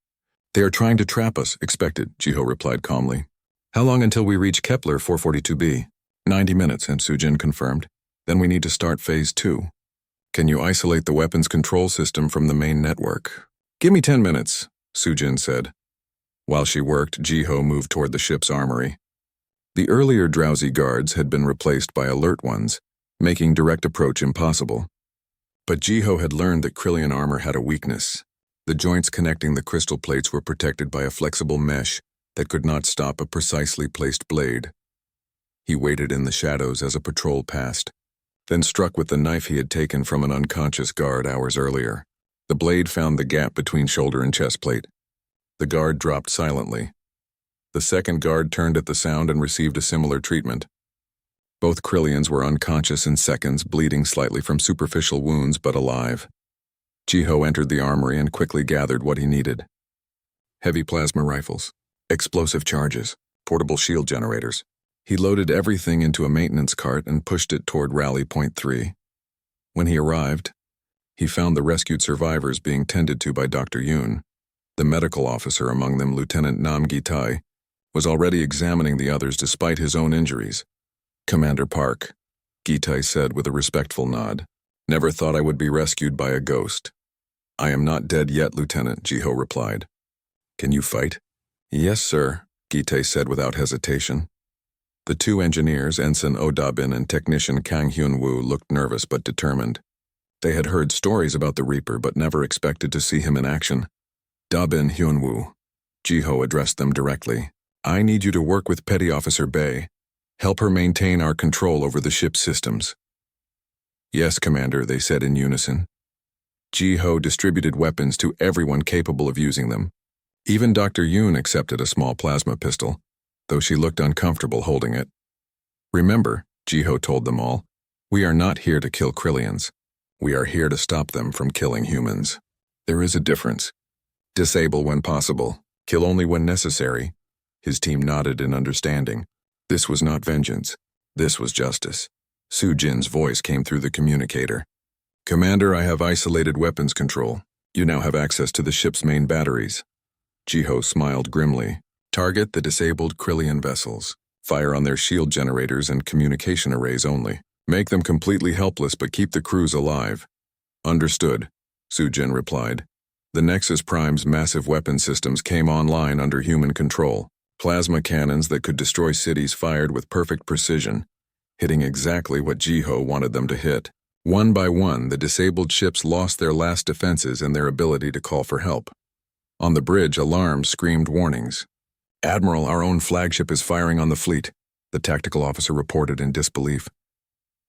They are trying to trap us, expected, Jiho replied calmly. How long until we reach Kepler 442b? 90 minutes, and Su-Jin confirmed. Then we need to start Phase 2. Can you isolate the weapons control system from the main network? Give me 10 minutes, Su-Jin said. While she worked, Jiho moved toward the ship's armory. The earlier drowsy guards had been replaced by alert ones, making direct approach impossible. But Jiho had learned that Krillian armor had a weakness. The joints connecting the crystal plates were protected by a flexible mesh that could not stop a precisely placed blade. He waited in the shadows as a patrol passed, then struck with the knife he had taken from an unconscious guard hours earlier. The blade found the gap between shoulder and chest plate. The guard dropped silently. The second guard turned at the sound and received a similar treatment. Both Krillians were unconscious in seconds, bleeding slightly from superficial wounds but alive. Jiho entered the armory and quickly gathered what he needed. Heavy plasma rifles, explosive charges, portable shield generators. He loaded everything into a maintenance cart and pushed it toward Rally Point 3. When he arrived, he found the rescued survivors being tended to by Dr. Yoon. The medical officer among them, Lieutenant Nam Gitai, was already examining the others despite his own injuries. Commander Park, Gitai said with a respectful nod. Never thought I would be rescued by a ghost. I am not dead yet, Lieutenant, Jiho replied. Can you fight? Yes, sir, Gitai said without hesitation. The two engineers, Ensign Oh Da-bin and technician Kang Hyun-woo, looked nervous but determined. They had heard stories about the Reaper but never expected to see him in action. Da-bin, Hyun-woo, Jiho addressed them directly. I need you to work with Petty Officer Bae. Help her maintain our control over the ship's systems. Yes, Commander, they said in unison. Jiho distributed weapons to everyone capable of using them. Even Dr. Yoon accepted a small plasma pistol, though she looked uncomfortable holding it. Remember, Jiho told them all, we are not here to kill Krillians. We are here to stop them from killing humans. There is a difference. Disable when possible, kill only when necessary. His team nodded in understanding. This was not vengeance. This was justice. Su-Jin's voice came through the communicator. Commander, I have isolated weapons control. You now have access to the ship's main batteries. Jiho smiled grimly. Target the disabled Krillian vessels. Fire on their shield generators and communication arrays only. Make them completely helpless but keep the crews alive. Understood, Su-Jin replied. The Nexus Prime's massive weapon systems came online under human control. Plasma cannons that could destroy cities fired with perfect precision, hitting exactly what Jiho wanted them to hit. One by one, the disabled ships lost their last defenses and their ability to call for help. On the bridge, alarms screamed warnings. Admiral, our own flagship is firing on the fleet, the tactical officer reported in disbelief.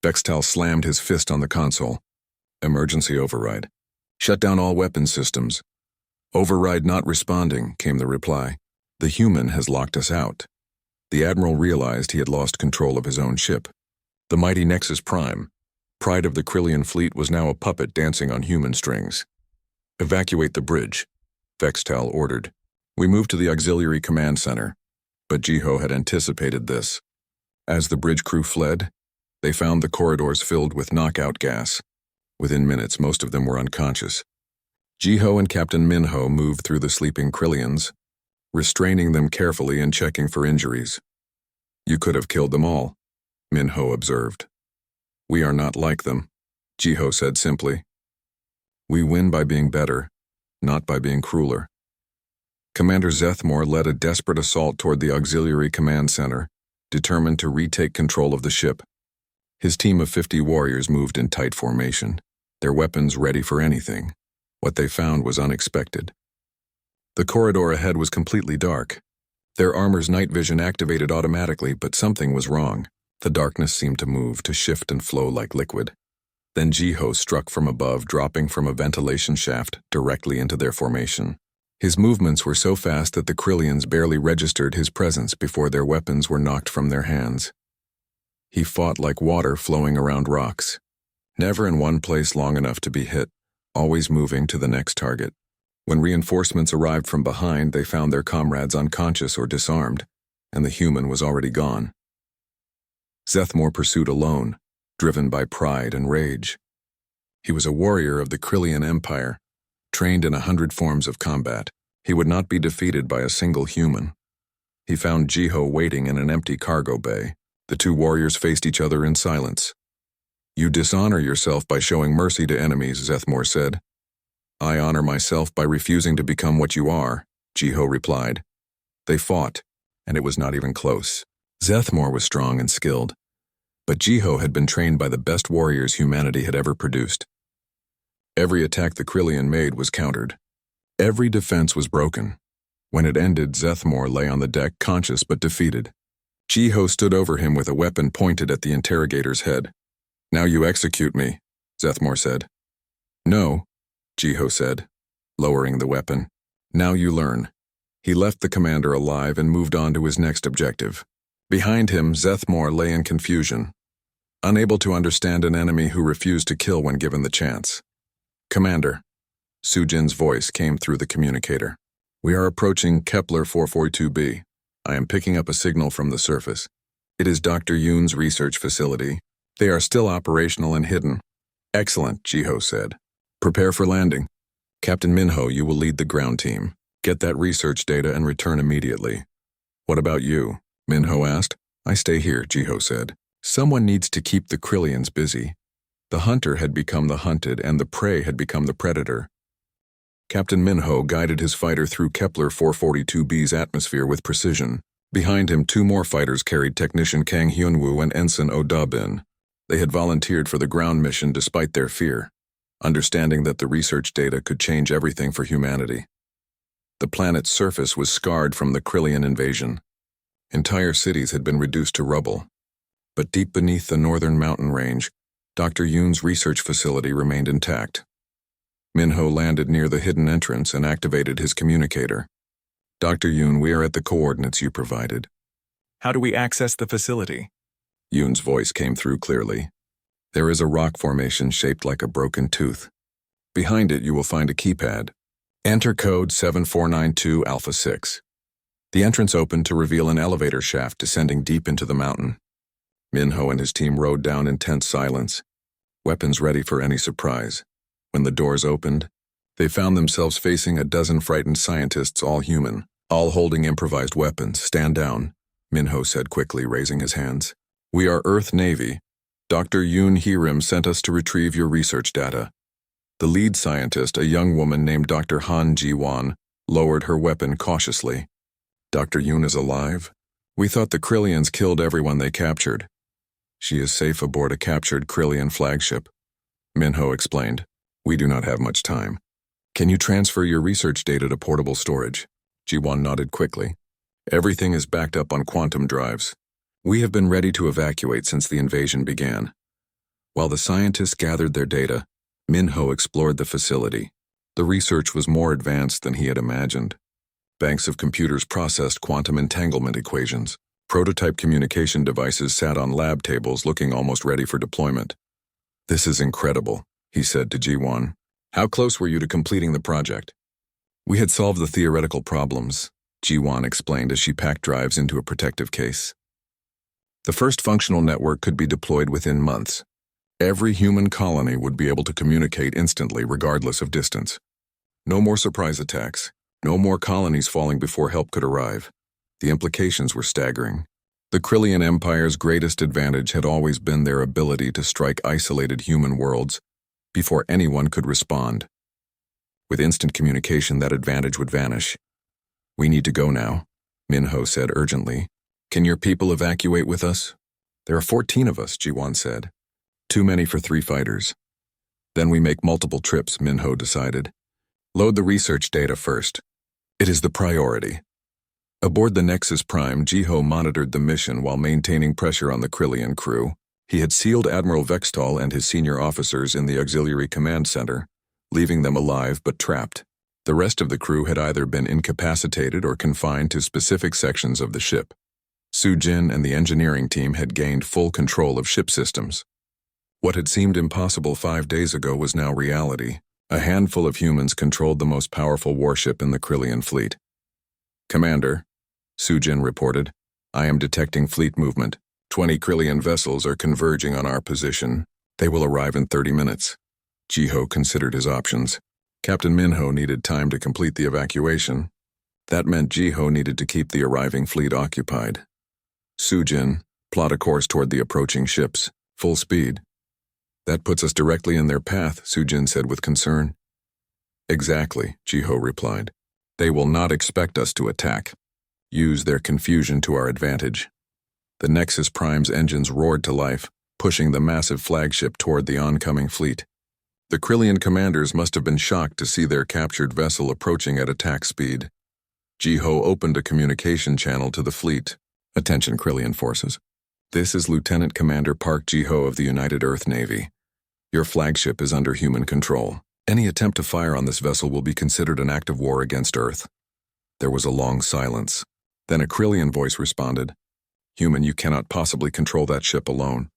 Vextal slammed his fist on the console. Emergency override. Shut down all weapons systems. Override not responding, came the reply. The human has locked us out. The Admiral realized he had lost control of his own ship. The mighty Nexus Prime, pride of the Krillian fleet, was now a puppet dancing on human strings. Evacuate the bridge, Vextal ordered. We moved to the auxiliary command center, but Jiho had anticipated this. As the bridge crew fled, they found the corridors filled with knockout gas. Within minutes, most of them were unconscious. Jiho and Captain Minho moved through the sleeping Krillians, restraining them carefully and checking for injuries. You could have killed them all, Minho observed. We are not like them, Jiho said simply. We win by being better, not by being crueler. Commander Zethmore led a desperate assault toward the auxiliary command center, determined to retake control of the ship. His team of 50 warriors moved in tight formation, their weapons ready for anything. What they found was unexpected. The corridor ahead was completely dark. Their armor's night vision activated automatically, but something was wrong. The darkness seemed to move, to shift and flow like liquid. Then Jiho struck from above, dropping from a ventilation shaft directly into their formation. His movements were so fast that the Krillians barely registered his presence before their weapons were knocked from their hands. He fought like water flowing around rocks, never in one place long enough to be hit, always moving to the next target. When reinforcements arrived from behind, they found their comrades unconscious or disarmed, and the human was already gone. Zethmore pursued alone, driven by pride and rage. He was a warrior of the Krillian Empire, trained in 100 forms of combat. He would not be defeated by a single human. He found Jiho waiting in an empty cargo bay. The two warriors faced each other in silence. "You dishonor yourself by showing mercy to enemies," Zethmore said. "I honor myself by refusing to become what you are," Jiho replied. They fought, and it was not even close. Zethmore was strong and skilled, but Jiho had been trained by the best warriors humanity had ever produced. Every attack the Krillian made was countered. Every defense was broken. When it ended, Zethmore lay on the deck, conscious but defeated. Jiho stood over him with a weapon pointed at the interrogator's head. "Now you execute me," Zethmore said. "No," Jiho said, lowering the weapon. "Now you learn." He left the commander alive and moved on to his next objective. Behind him, Zethmore lay in confusion, unable to understand an enemy who refused to kill when given the chance. "Commander," Sujin's voice came through the communicator. "We are approaching Kepler 442b. I am picking up a signal from the surface. It is Dr. Yoon's research facility. They are still operational and hidden." "Excellent," Jiho said. "Prepare for landing. Captain Minho, you will lead the ground team. Get that research data and return immediately." "What about you?" Minho asked. "I stay here," Jiho said. "Someone needs to keep the Krillians busy." The hunter had become the hunted, and the prey had become the predator. Captain Minho guided his fighter through Kepler 442b's atmosphere with precision. Behind him, two more fighters carried Technician Kang Hyunwoo and Ensign Oh Da-bin. They had volunteered for the ground mission despite their fear, understanding that the research data could change everything for humanity. The planet's surface was scarred from the Krillian invasion. Entire cities had been reduced to rubble. But deep beneath the northern mountain range, Dr. Yoon's research facility remained intact. Minho landed near the hidden entrance and activated his communicator. "Dr. Yoon, we are at the coordinates you provided." "How do we access the facility?" Yoon's voice came through clearly. "There is a rock formation shaped like a broken tooth. Behind it you will find a keypad. Enter code 7492 Alpha 6. The entrance opened to reveal an elevator shaft descending deep into the mountain. Minho and his team rode down in tense silence, weapons ready for any surprise. When the doors opened, they found themselves facing a dozen frightened scientists, all human, all holding improvised weapons. "Stand down," Minho said quickly, raising his hands. "We are Earth Navy. Dr. Yoon Hirim sent us to retrieve your research data." The lead scientist, a young woman named Dr. Han Ji-won, lowered her weapon cautiously. "Dr. Yoon is alive? We thought the Krillians killed everyone they captured." "She is safe aboard a captured Krillian flagship," Minho explained. "We do not have much time. Can you transfer your research data to portable storage?" Ji-won nodded quickly. "Everything is backed up on quantum drives. We have been ready to evacuate since the invasion began." While the scientists gathered their data, Minho explored the facility. The research was more advanced than he had imagined. Banks of computers processed quantum entanglement equations. Prototype communication devices sat on lab tables looking almost ready for deployment. "This is incredible," he said to Ji-won. "How close were you to completing the project?" "We had solved the theoretical problems," Ji-won explained as she packed drives into a protective case. "The first functional network could be deployed within months. Every human colony would be able to communicate instantly regardless of distance. No more surprise attacks. No more colonies falling before help could arrive." The implications were staggering. The Krillian Empire's greatest advantage had always been their ability to strike isolated human worlds before anyone could respond. With instant communication, that advantage would vanish. "We need to go now," Minho said urgently. Can your people evacuate with us? There are 14 of us, Jiwan said. Too many for 3 fighters. Then we make multiple trips, Minho decided. Load the research data first. It is the priority. Aboard the Nexus Prime, Jiho monitored the mission while maintaining pressure on the Krillian crew. He had sealed Admiral Vextal and his senior officers in the Auxiliary Command Center, leaving them alive but trapped. The rest of the crew had either been incapacitated or confined to specific sections of the ship. Sujin and the engineering team had gained full control of ship systems. What had seemed impossible 5 days ago was now reality. A handful of humans controlled the most powerful warship in the Krillian fleet. Commander, Sujin reported, I am detecting fleet movement. 20 Krillian vessels are converging on our position. They will arrive in 30 minutes. Jiho considered his options. Captain Minho needed time to complete the evacuation. That meant Jiho needed to keep the arriving fleet occupied. Sujin, plot a course toward the approaching ships. Full speed. That puts us directly in their path, Sujin said with concern. Exactly, Jiho replied. They will not expect us to attack. Use their confusion to our advantage. The Nexus Prime's engines roared to life, pushing the massive flagship toward the oncoming fleet. The Krillian commanders must have been shocked to see their captured vessel approaching at attack speed. Jiho opened a communication channel to the fleet. Attention, Krillian forces. This is Lieutenant Commander Park Jiho of the United Earth Navy. Your flagship is under human control. Any attempt to fire on this vessel will be considered an act of war against Earth. There was a long silence. Then a Krillian voice responded. Human, you cannot possibly control that ship alone.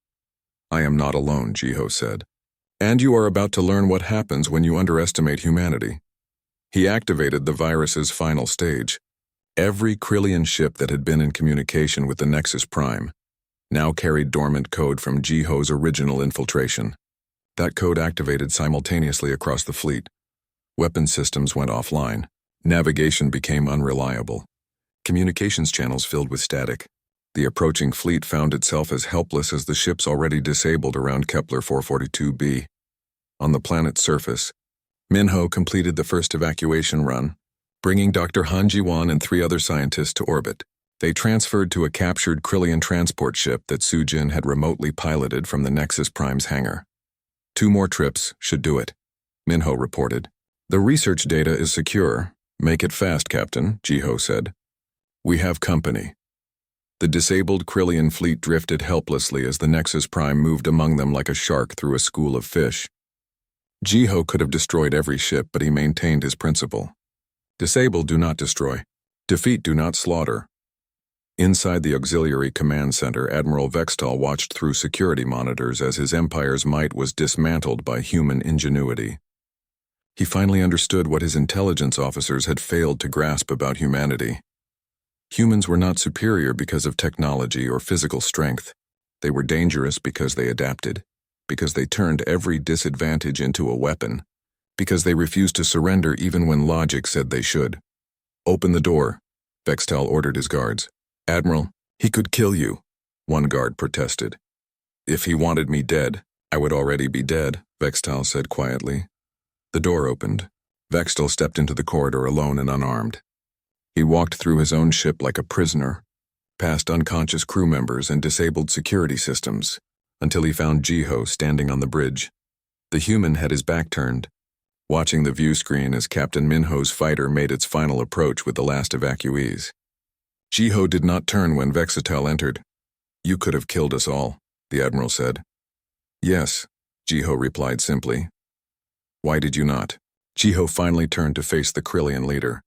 I am not alone, Jiho said. And you are about to learn what happens when you underestimate humanity. He activated the virus's final stage. Every Krillian ship that had been in communication with the Nexus Prime now carried dormant code from Jiho's original infiltration. That code activated simultaneously across the fleet. Weapon systems went offline. Navigation became unreliable. Communications channels filled with static. The approaching fleet found itself as helpless as the ships already disabled around Kepler 442b. On the planet's surface, Minho completed the first evacuation run, bringing Dr. Han Jiwan and 3 other scientists to orbit. They transferred to a captured Krillian transport ship that Sujin had remotely piloted from the Nexus Prime's hangar. 2 more trips should do it, Minho reported. The research data is secure. Make it fast, Captain, Jiho said. We have company. The disabled Krillian fleet drifted helplessly as the Nexus Prime moved among them like a shark through a school of fish. Jiho could have destroyed every ship, but he maintained his principle. Disable, do not destroy. Defeat, do not slaughter. Inside the Auxiliary Command Center, Admiral Vextal watched through security monitors as his empire's might was dismantled by human ingenuity. He finally understood what his intelligence officers had failed to grasp about humanity. Humans were not superior because of technology or physical strength. They were dangerous because they adapted, because they turned every disadvantage into a weapon, because they refused to surrender even when logic said they should. Open the door, Vextal ordered his guards. Admiral, he could kill you, one guard protested. If he wanted me dead, I would already be dead, Vextal said quietly. The door opened. Vextal stepped into the corridor alone and unarmed. He walked through his own ship like a prisoner, past unconscious crew members and disabled security systems, until he found Jiho standing on the bridge. The human had his back turned, watching the view screen as Captain Minho's fighter made its final approach with the last evacuees. Jiho did not turn when Vextal entered. You could have killed us all, the Admiral said. Yes, Jiho replied simply. Why did you not? Jiho finally turned to face the Krillian leader.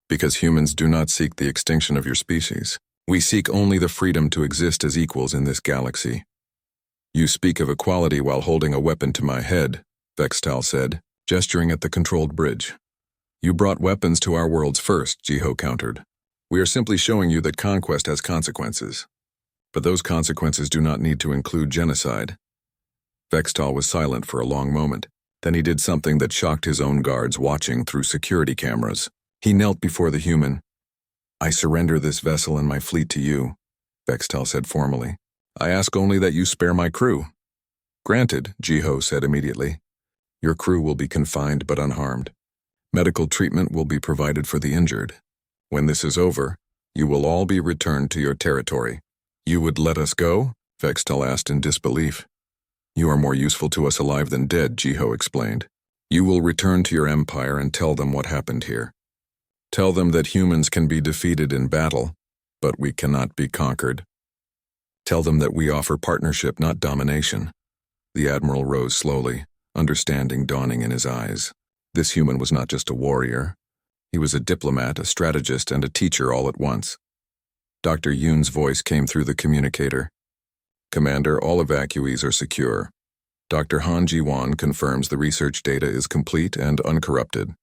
Because humans do not seek the extinction of your species. We seek only the freedom to exist as equals in this galaxy. You speak of equality while holding a weapon to my head, Vextal said, gesturing at the controlled bridge. You brought weapons to our worlds first, Jiho countered. We are simply showing you that conquest has consequences. But those consequences do not need to include genocide. Vextal was silent for a long moment. Then he did something that shocked his own guards watching through security cameras. He knelt before the human. I surrender this vessel and my fleet to you, Vextal said formally. I ask only that you spare my crew. Granted, Jiho said immediately. Your crew will be confined but unharmed. Medical treatment will be provided for the injured. When this is over, You will all be returned to your territory. You would let us go? Vextal asked in disbelief. You are more useful to us alive than dead, Jiho explained. You will return to your empire and tell them what happened here. Tell them that humans can be defeated in battle, but we cannot be conquered. Tell them that we offer partnership, not domination. The admiral rose slowly, understanding dawning in his eyes. This human was not just a warrior. He was a diplomat, a strategist, and a teacher all at once. Dr. Yoon's voice came through the communicator. Commander, all evacuees are secure. Dr. Han Ji-won confirms the research data is complete and uncorrupted.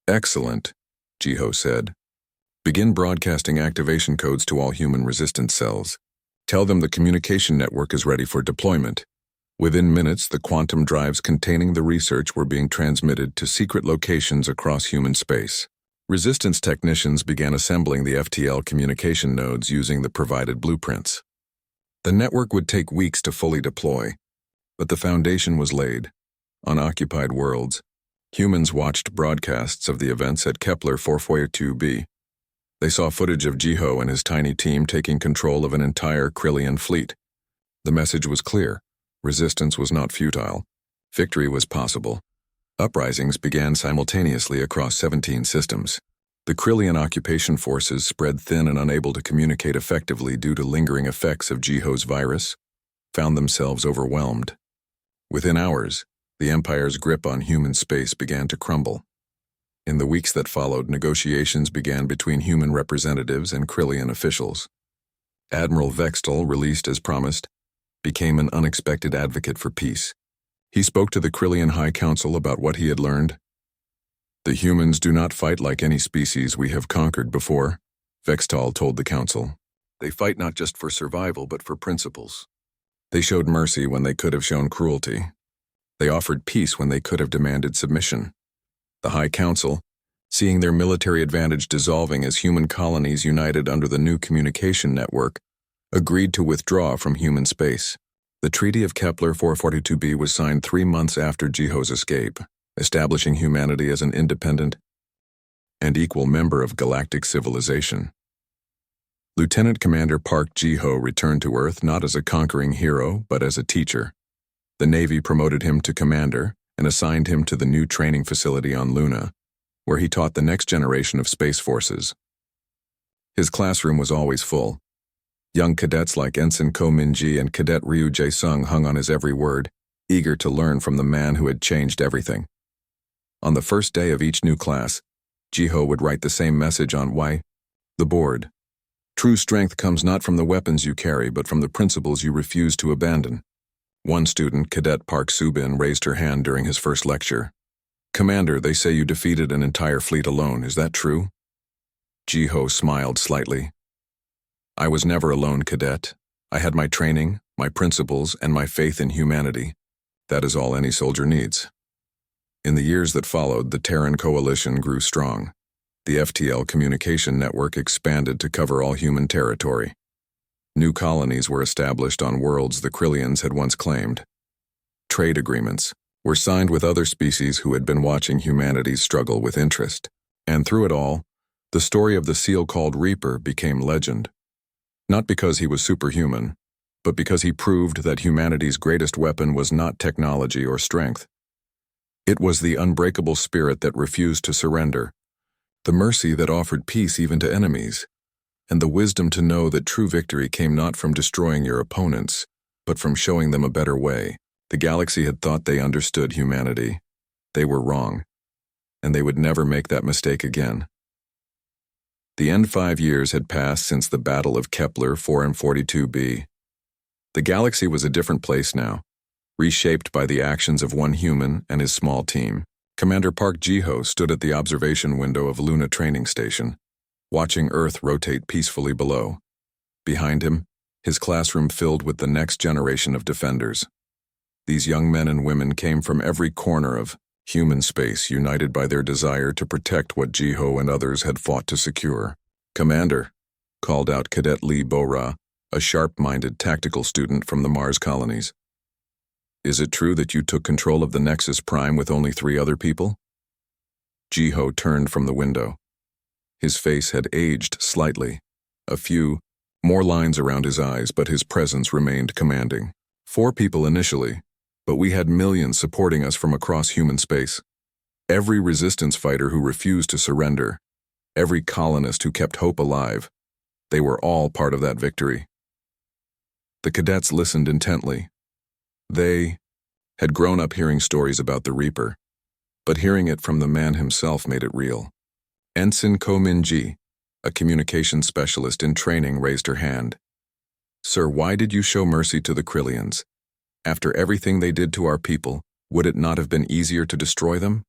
Excellent, Jiho said. Begin broadcasting activation codes to all human resistance cells. Tell them the communication network is ready for deployment. Within minutes, the quantum drives containing the research were being transmitted to secret locations across human space. Resistance technicians began assembling the FTL communication nodes using the provided blueprints. The network would take weeks to fully deploy, but the foundation was laid. On occupied worlds, humans watched broadcasts of the events at Kepler 442b. They saw footage of Jiho and his tiny team taking control of an entire Krillian fleet. The message was clear. Resistance was not futile. Victory was possible. Uprisings began simultaneously across 17 systems. The Krillian occupation forces, spread thin and unable to communicate effectively due to lingering effects of Jiho's virus, found themselves overwhelmed. Within hours, the Empire's grip on human space began to crumble. In the weeks that followed, negotiations began between human representatives and Krillian officials. Admiral Vextal, released as promised, became an unexpected advocate for peace. He spoke to the Krillian High Council about what he had learned. The humans do not fight like any species we have conquered before, Vextal told the council. They fight not just for survival but for principles. They showed mercy when they could have shown cruelty. They offered peace when they could have demanded submission. The High Council, seeing their military advantage dissolving as human colonies united under the new communication network, agreed to withdraw from human space. The Treaty of Kepler 442b was signed 3 months after Jiho's escape, establishing humanity as an independent and equal member of galactic civilization. Lieutenant Commander Park Jiho returned to Earth not as a conquering hero, but as a teacher. The Navy promoted him to commander and assigned him to the new training facility on Luna, where he taught the next generation of space forces. His classroom was always full. Young cadets like Ensign Ko Min-ji and Cadet Ryu Jae-sung hung on his every word, eager to learn from the man who had changed everything. On the first day of each new class, Jiho would write the same message on the board. True strength comes not from the weapons you carry, but from the principles you refuse to abandon. One student, Cadet Park Subin, raised her hand during his first lecture. Commander, they say you defeated an entire fleet alone. Is that true? Jiho smiled slightly. I was never alone, Cadet. I had my training, my principles, and my faith in humanity. That is all any soldier needs. In the years that followed, the Terran coalition grew strong. The FTL communication network expanded to cover all human territory. New colonies were established on worlds the Krillians had once claimed. Trade agreements were signed with other species who had been watching humanity's struggle with interest. And through it all, the story of the seal called Reaper became legend. Not because he was superhuman, but because he proved that humanity's greatest weapon was not technology or strength. It was the unbreakable spirit that refused to surrender, the mercy that offered peace even to enemies, and the wisdom to know that true victory came not from destroying your opponents, but from showing them a better way. The galaxy had thought they understood humanity. They were wrong, and they would never make that mistake again. The end 5 years had passed since the Battle of Kepler 442b. The galaxy was a different place now, reshaped by the actions of one human and his small team. Commander Park Jiho stood at the observation window of Luna Training Station, watching Earth rotate peacefully below. Behind him, his classroom filled with the next generation of defenders. These young men and women came from every corner of human space, united by their desire to protect what Jiho and others had fought to secure. Commander, called out Cadet Lee Bo-ra, a sharp-minded tactical student from the Mars colonies. Is it true that you took control of the Nexus Prime with only 3 other people? Jiho turned from the window. His face had aged slightly. A few more lines around his eyes, but his presence remained commanding. 4 people initially, but we had millions supporting us from across human space. Every resistance fighter who refused to surrender, every colonist who kept hope alive, they were all part of that victory. The cadets listened intently. They had grown up hearing stories about the Reaper, but hearing it from the man himself made it real. Ensign Ko Min-ji, a communications specialist in training, raised her hand. "Sir, why did you show mercy to the Krillians? After everything they did to our people, would it not have been easier to destroy them?"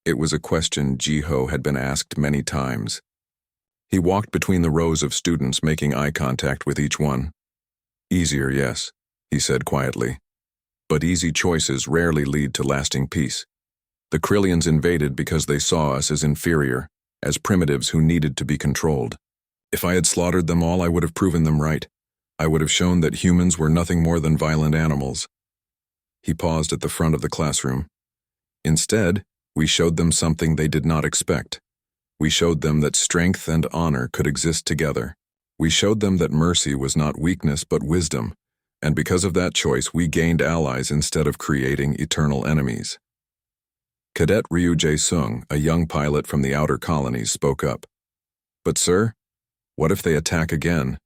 It was a question Ji-ho had been asked many times. He walked between the rows of students, making eye contact with each one. "Easier, yes," he said quietly. "But easy choices rarely lead to lasting peace. The Krillians invaded because they saw us as inferior, as primitives who needed to be controlled. If I had slaughtered them all, I would have proven them right. I would have shown that humans were nothing more than violent animals." He paused at the front of the classroom. "Instead, we showed them something they did not expect. We showed them that strength and honor could exist together. We showed them that mercy was not weakness but wisdom, and because of that choice, we gained allies instead of creating eternal enemies." Cadet Ryu Jae-sung, a young pilot from the outer colonies, spoke up. "But sir, what if they attack again?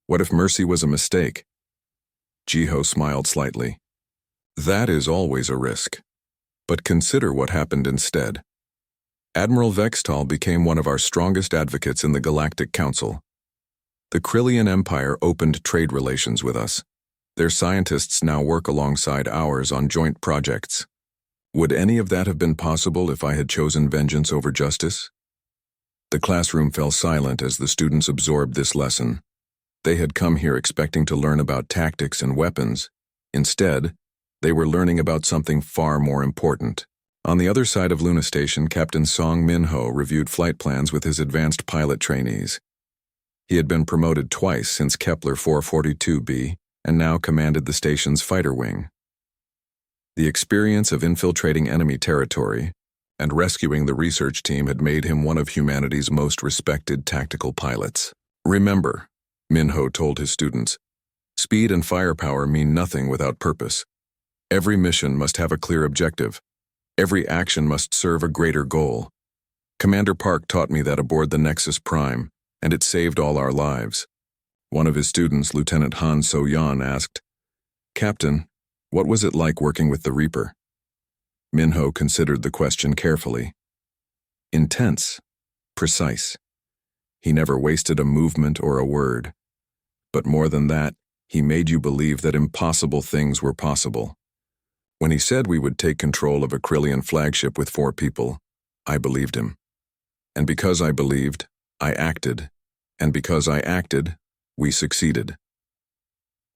What if mercy was a mistake?" Ji-ho smiled slightly. "That is always a risk. But consider what happened instead. Admiral Vextal became one of our strongest advocates in the Galactic Council. The Krillian Empire opened trade relations with us. Their scientists now work alongside ours on joint projects. Would any of that have been possible if I had chosen vengeance over justice?" The classroom fell silent as the students absorbed this lesson. They had come here expecting to learn about tactics and weapons. Instead, they were learning about something far more important. On the other side of Luna Station, Captain Song Min-ho reviewed flight plans with his advanced pilot trainees. He had been promoted twice since Kepler 442b and now commanded the station's fighter wing. The experience of infiltrating enemy territory and rescuing the research team had made him one of humanity's most respected tactical pilots. "Remember," Min-ho told his students, "speed and firepower mean nothing without purpose. Every mission must have a clear objective. Every action must serve a greater goal. Commander Park taught me that aboard the Nexus Prime, and it saved all our lives." One of his students, Lieutenant Han So-yeon, asked, "Captain, what was it like working with the Reaper?" Min-ho considered the question carefully. "Intense. Precise. He never wasted a movement or a word. But more than that, he made you believe that impossible things were possible. When he said we would take control of a Krillian flagship with 4 people, I believed him. And because I believed, I acted. And because I acted, we succeeded."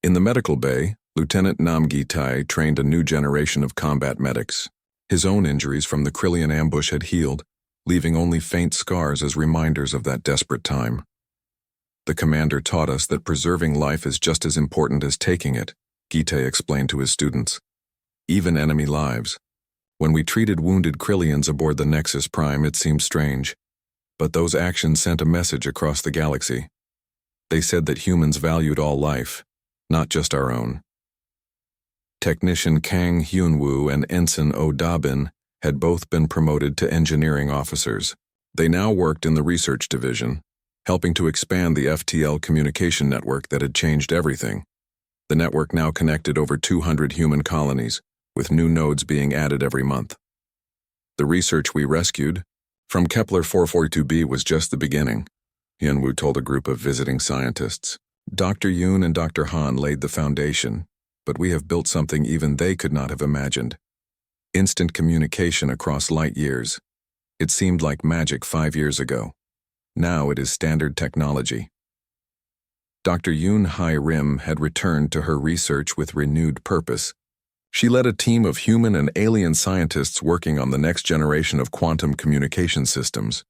In the medical bay, Lieutenant Nam Gi-tae trained a new generation of combat medics. His own injuries from the Krillian ambush had healed, leaving only faint scars as reminders of that desperate time. "The commander taught us that preserving life is just as important as taking it," Gi-tae explained to his students. "Even enemy lives. When we treated wounded Krillians aboard the Nexus Prime, it seemed strange. But those actions sent a message across the galaxy. They said that humans valued all life, not just our own." Technician Kang Hyun-woo and Ensign Oh Da-bin had both been promoted to engineering officers. They now worked in the research division, helping to expand the FTL communication network that had changed everything. The network now connected over 200 human colonies, with new nodes being added every month. "The research we rescued from Kepler 442b was just the beginning," Hyun-woo told a group of visiting scientists. "Dr. Yoon and Dr. Han laid the foundation, but we have built something even they could not have imagined. Instant communication across light years. It seemed like magic 5 years ago. Now it is standard technology." Dr. Yoon Hai-rim had returned to her research with renewed purpose. She led a team of human and alien scientists working on the next generation of quantum communication systems.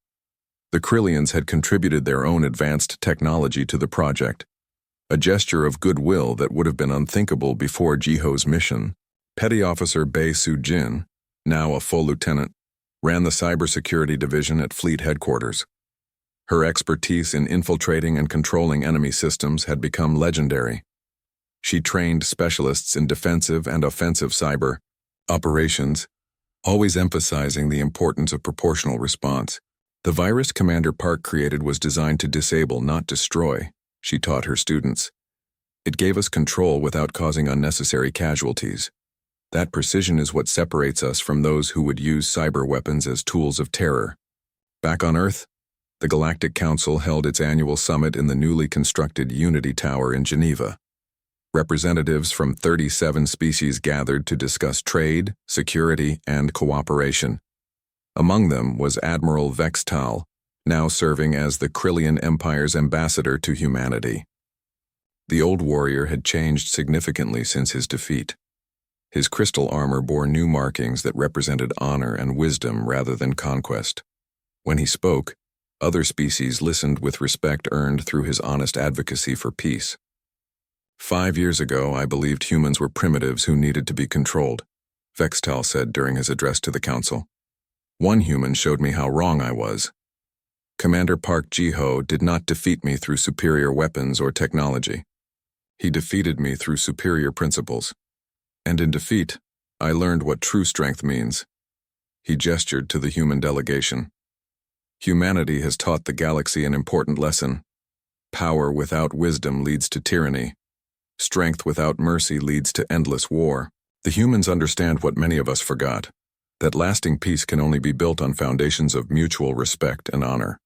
The Krillians had contributed their own advanced technology to the project, a gesture of goodwill that would have been unthinkable before Ji-ho's mission. Petty Officer Bae Soo-jin, now a full lieutenant, ran the cybersecurity division at Fleet Headquarters. Her expertise in infiltrating and controlling enemy systems had become legendary. She trained specialists in defensive and offensive cyber operations, always emphasizing the importance of proportional response. The virus Commander Park created was designed to disable, not destroy, she taught her students. It gave us control without causing unnecessary casualties. That precision is what separates us from those who would use cyber weapons as tools of terror. Back on Earth, the Galactic Council held its annual summit in the newly constructed Unity Tower in Geneva. Representatives from 37 species gathered to discuss trade, security, and cooperation. Among them was Admiral Vextal, now serving as the Krillian Empire's ambassador to humanity. The old warrior had changed significantly since his defeat. His crystal armor bore new markings that represented honor and wisdom rather than conquest. When he spoke, other species listened with respect earned through his honest advocacy for peace. 5 years ago, I believed humans were primitives who needed to be controlled, Vextal said during his address to the council. One human showed me how wrong I was. Commander Park Ji-ho did not defeat me through superior weapons or technology. He defeated me through superior principles. And in defeat, I learned what true strength means. He gestured to the human delegation. Humanity has taught the galaxy an important lesson. Power without wisdom leads to tyranny. Strength without mercy leads to endless war. The humans understand what many of us forgot, that lasting peace can only be built on foundations of mutual respect and honor.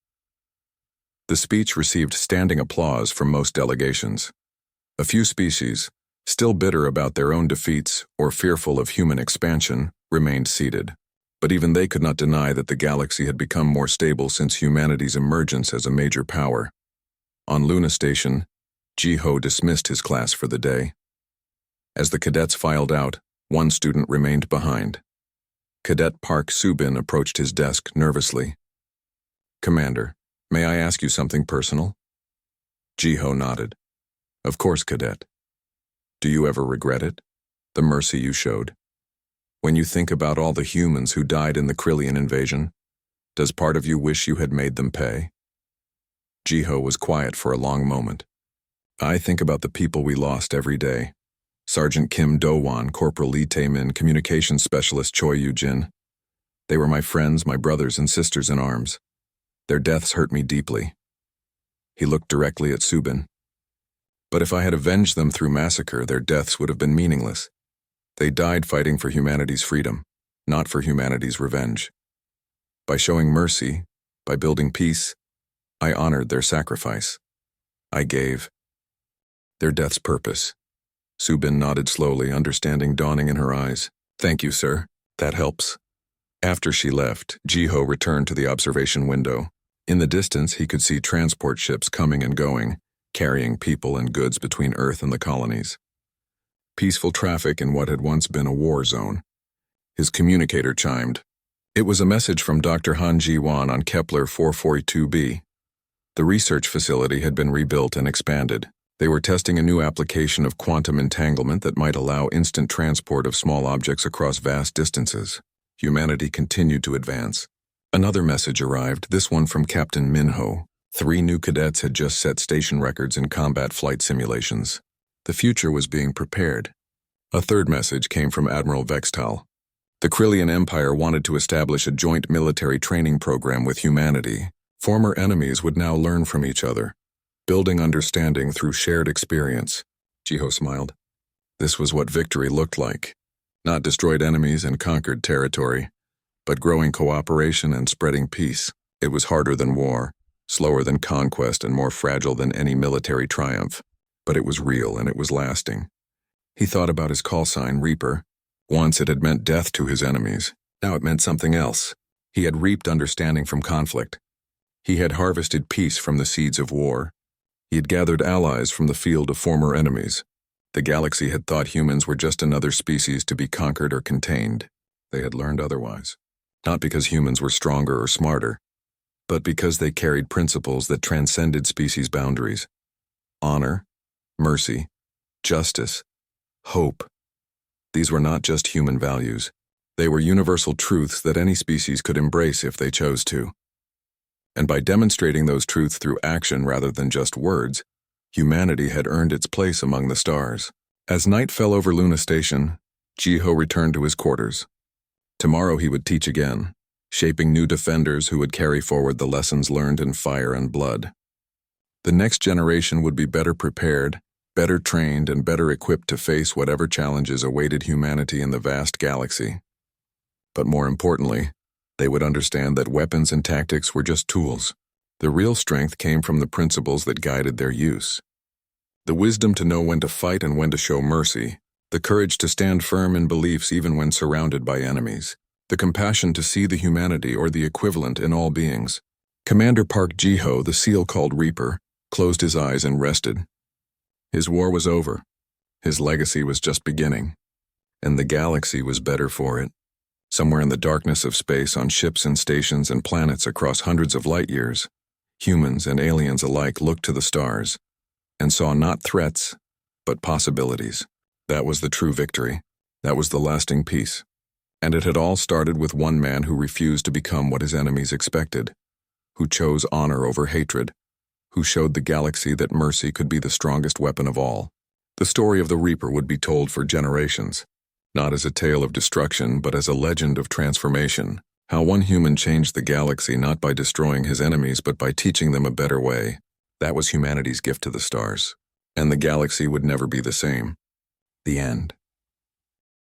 The speech received standing applause from most delegations. A few species, still bitter about their own defeats or fearful of human expansion, remained seated. But even they could not deny that the galaxy had become more stable since humanity's emergence as a major power. On Luna Station, Ji-ho dismissed his class for the day. As the cadets filed out, one student remained behind. Cadet Park Subin approached his desk nervously. "Commander, may I ask you something personal?" Ji-ho nodded. "Of course, Cadet. Do you ever regret it? The mercy you showed? When you think about all the humans who died in the Krillian invasion, does part of you wish you had made them pay?" Ji-ho was quiet for a long moment. "I think about the people we lost every day. Sergeant Kim Do-won, Corporal Lee Tae-min, Communications Specialist Choi Yu-jin. They were my friends, my brothers and sisters in arms. Their deaths hurt me deeply." He looked directly at Subin. "But if I had avenged them through massacre, their deaths would have been meaningless. They died fighting for humanity's freedom, not for humanity's revenge. By showing mercy, by building peace, I honored their sacrifice. I gave their death's purpose." Subin nodded slowly, understanding dawning in her eyes. "Thank you, sir. That helps." After she left, Ji-ho returned to the observation window. In the distance, he could see transport ships coming and going, carrying people and goods between Earth and the colonies. Peaceful traffic in what had once been a war zone. His communicator chimed. It was a message from Dr. Han Ji-won on Kepler 442b. The research facility had been rebuilt and expanded. They were testing a new application of quantum entanglement that might allow instant transport of small objects across vast distances. Humanity continued to advance. Another message arrived, this one from Captain Minho. 3 new cadets had just set station records in combat flight simulations. The future was being prepared. A third message came from Admiral Vextal. The Krillian Empire wanted to establish a joint military training program with humanity. Former enemies would now learn from each other, building understanding through shared experience. Ji-ho smiled. This was what victory looked like. Not destroyed enemies and conquered territory, but growing cooperation and spreading peace. It was harder than war, slower than conquest, and more fragile than any military triumph. But it was real and it was lasting. He thought about his call sign, Reaper. Once it had meant death to his enemies. Now it meant something else. He had reaped understanding from conflict. He had harvested peace from the seeds of war. He had gathered allies from the field of former enemies. The galaxy had thought humans were just another species to be conquered or contained. They had learned otherwise. Not because humans were stronger or smarter, but because they carried principles that transcended species boundaries. Honor, mercy, justice, hope. These were not just human values. They were universal truths that any species could embrace if they chose to. And by demonstrating those truths through action rather than just words, humanity had earned its place among the stars. As night fell over Luna Station, Jiho returned to his quarters. Tomorrow he would teach again, shaping new defenders who would carry forward the lessons learned in fire and blood. The next generation would be better prepared, better trained, and better equipped to face whatever challenges awaited humanity in the vast galaxy. But more importantly, they would understand that weapons and tactics were just tools. The real strength came from the principles that guided their use. The wisdom to know when to fight and when to show mercy, the courage to stand firm in beliefs even when surrounded by enemies, the compassion to see the humanity or the equivalent in all beings. Commander Park Jiho, the SEAL called Reaper, closed his eyes and rested. His war was over. His legacy was just beginning. And the galaxy was better for it. Somewhere in the darkness of space, on ships and stations and planets across hundreds of light years, humans and aliens alike looked to the stars and saw not threats, but possibilities. That was the true victory. That was the lasting peace. And it had all started with one man who refused to become what his enemies expected, who chose honor over hatred, who showed the galaxy that mercy could be the strongest weapon of all. The story of the Reaper would be told for generations, not as a tale of destruction, but as a legend of transformation. How one human changed the galaxy not by destroying his enemies, but by teaching them a better way. That was humanity's gift to the stars. And the galaxy would never be the same. The end.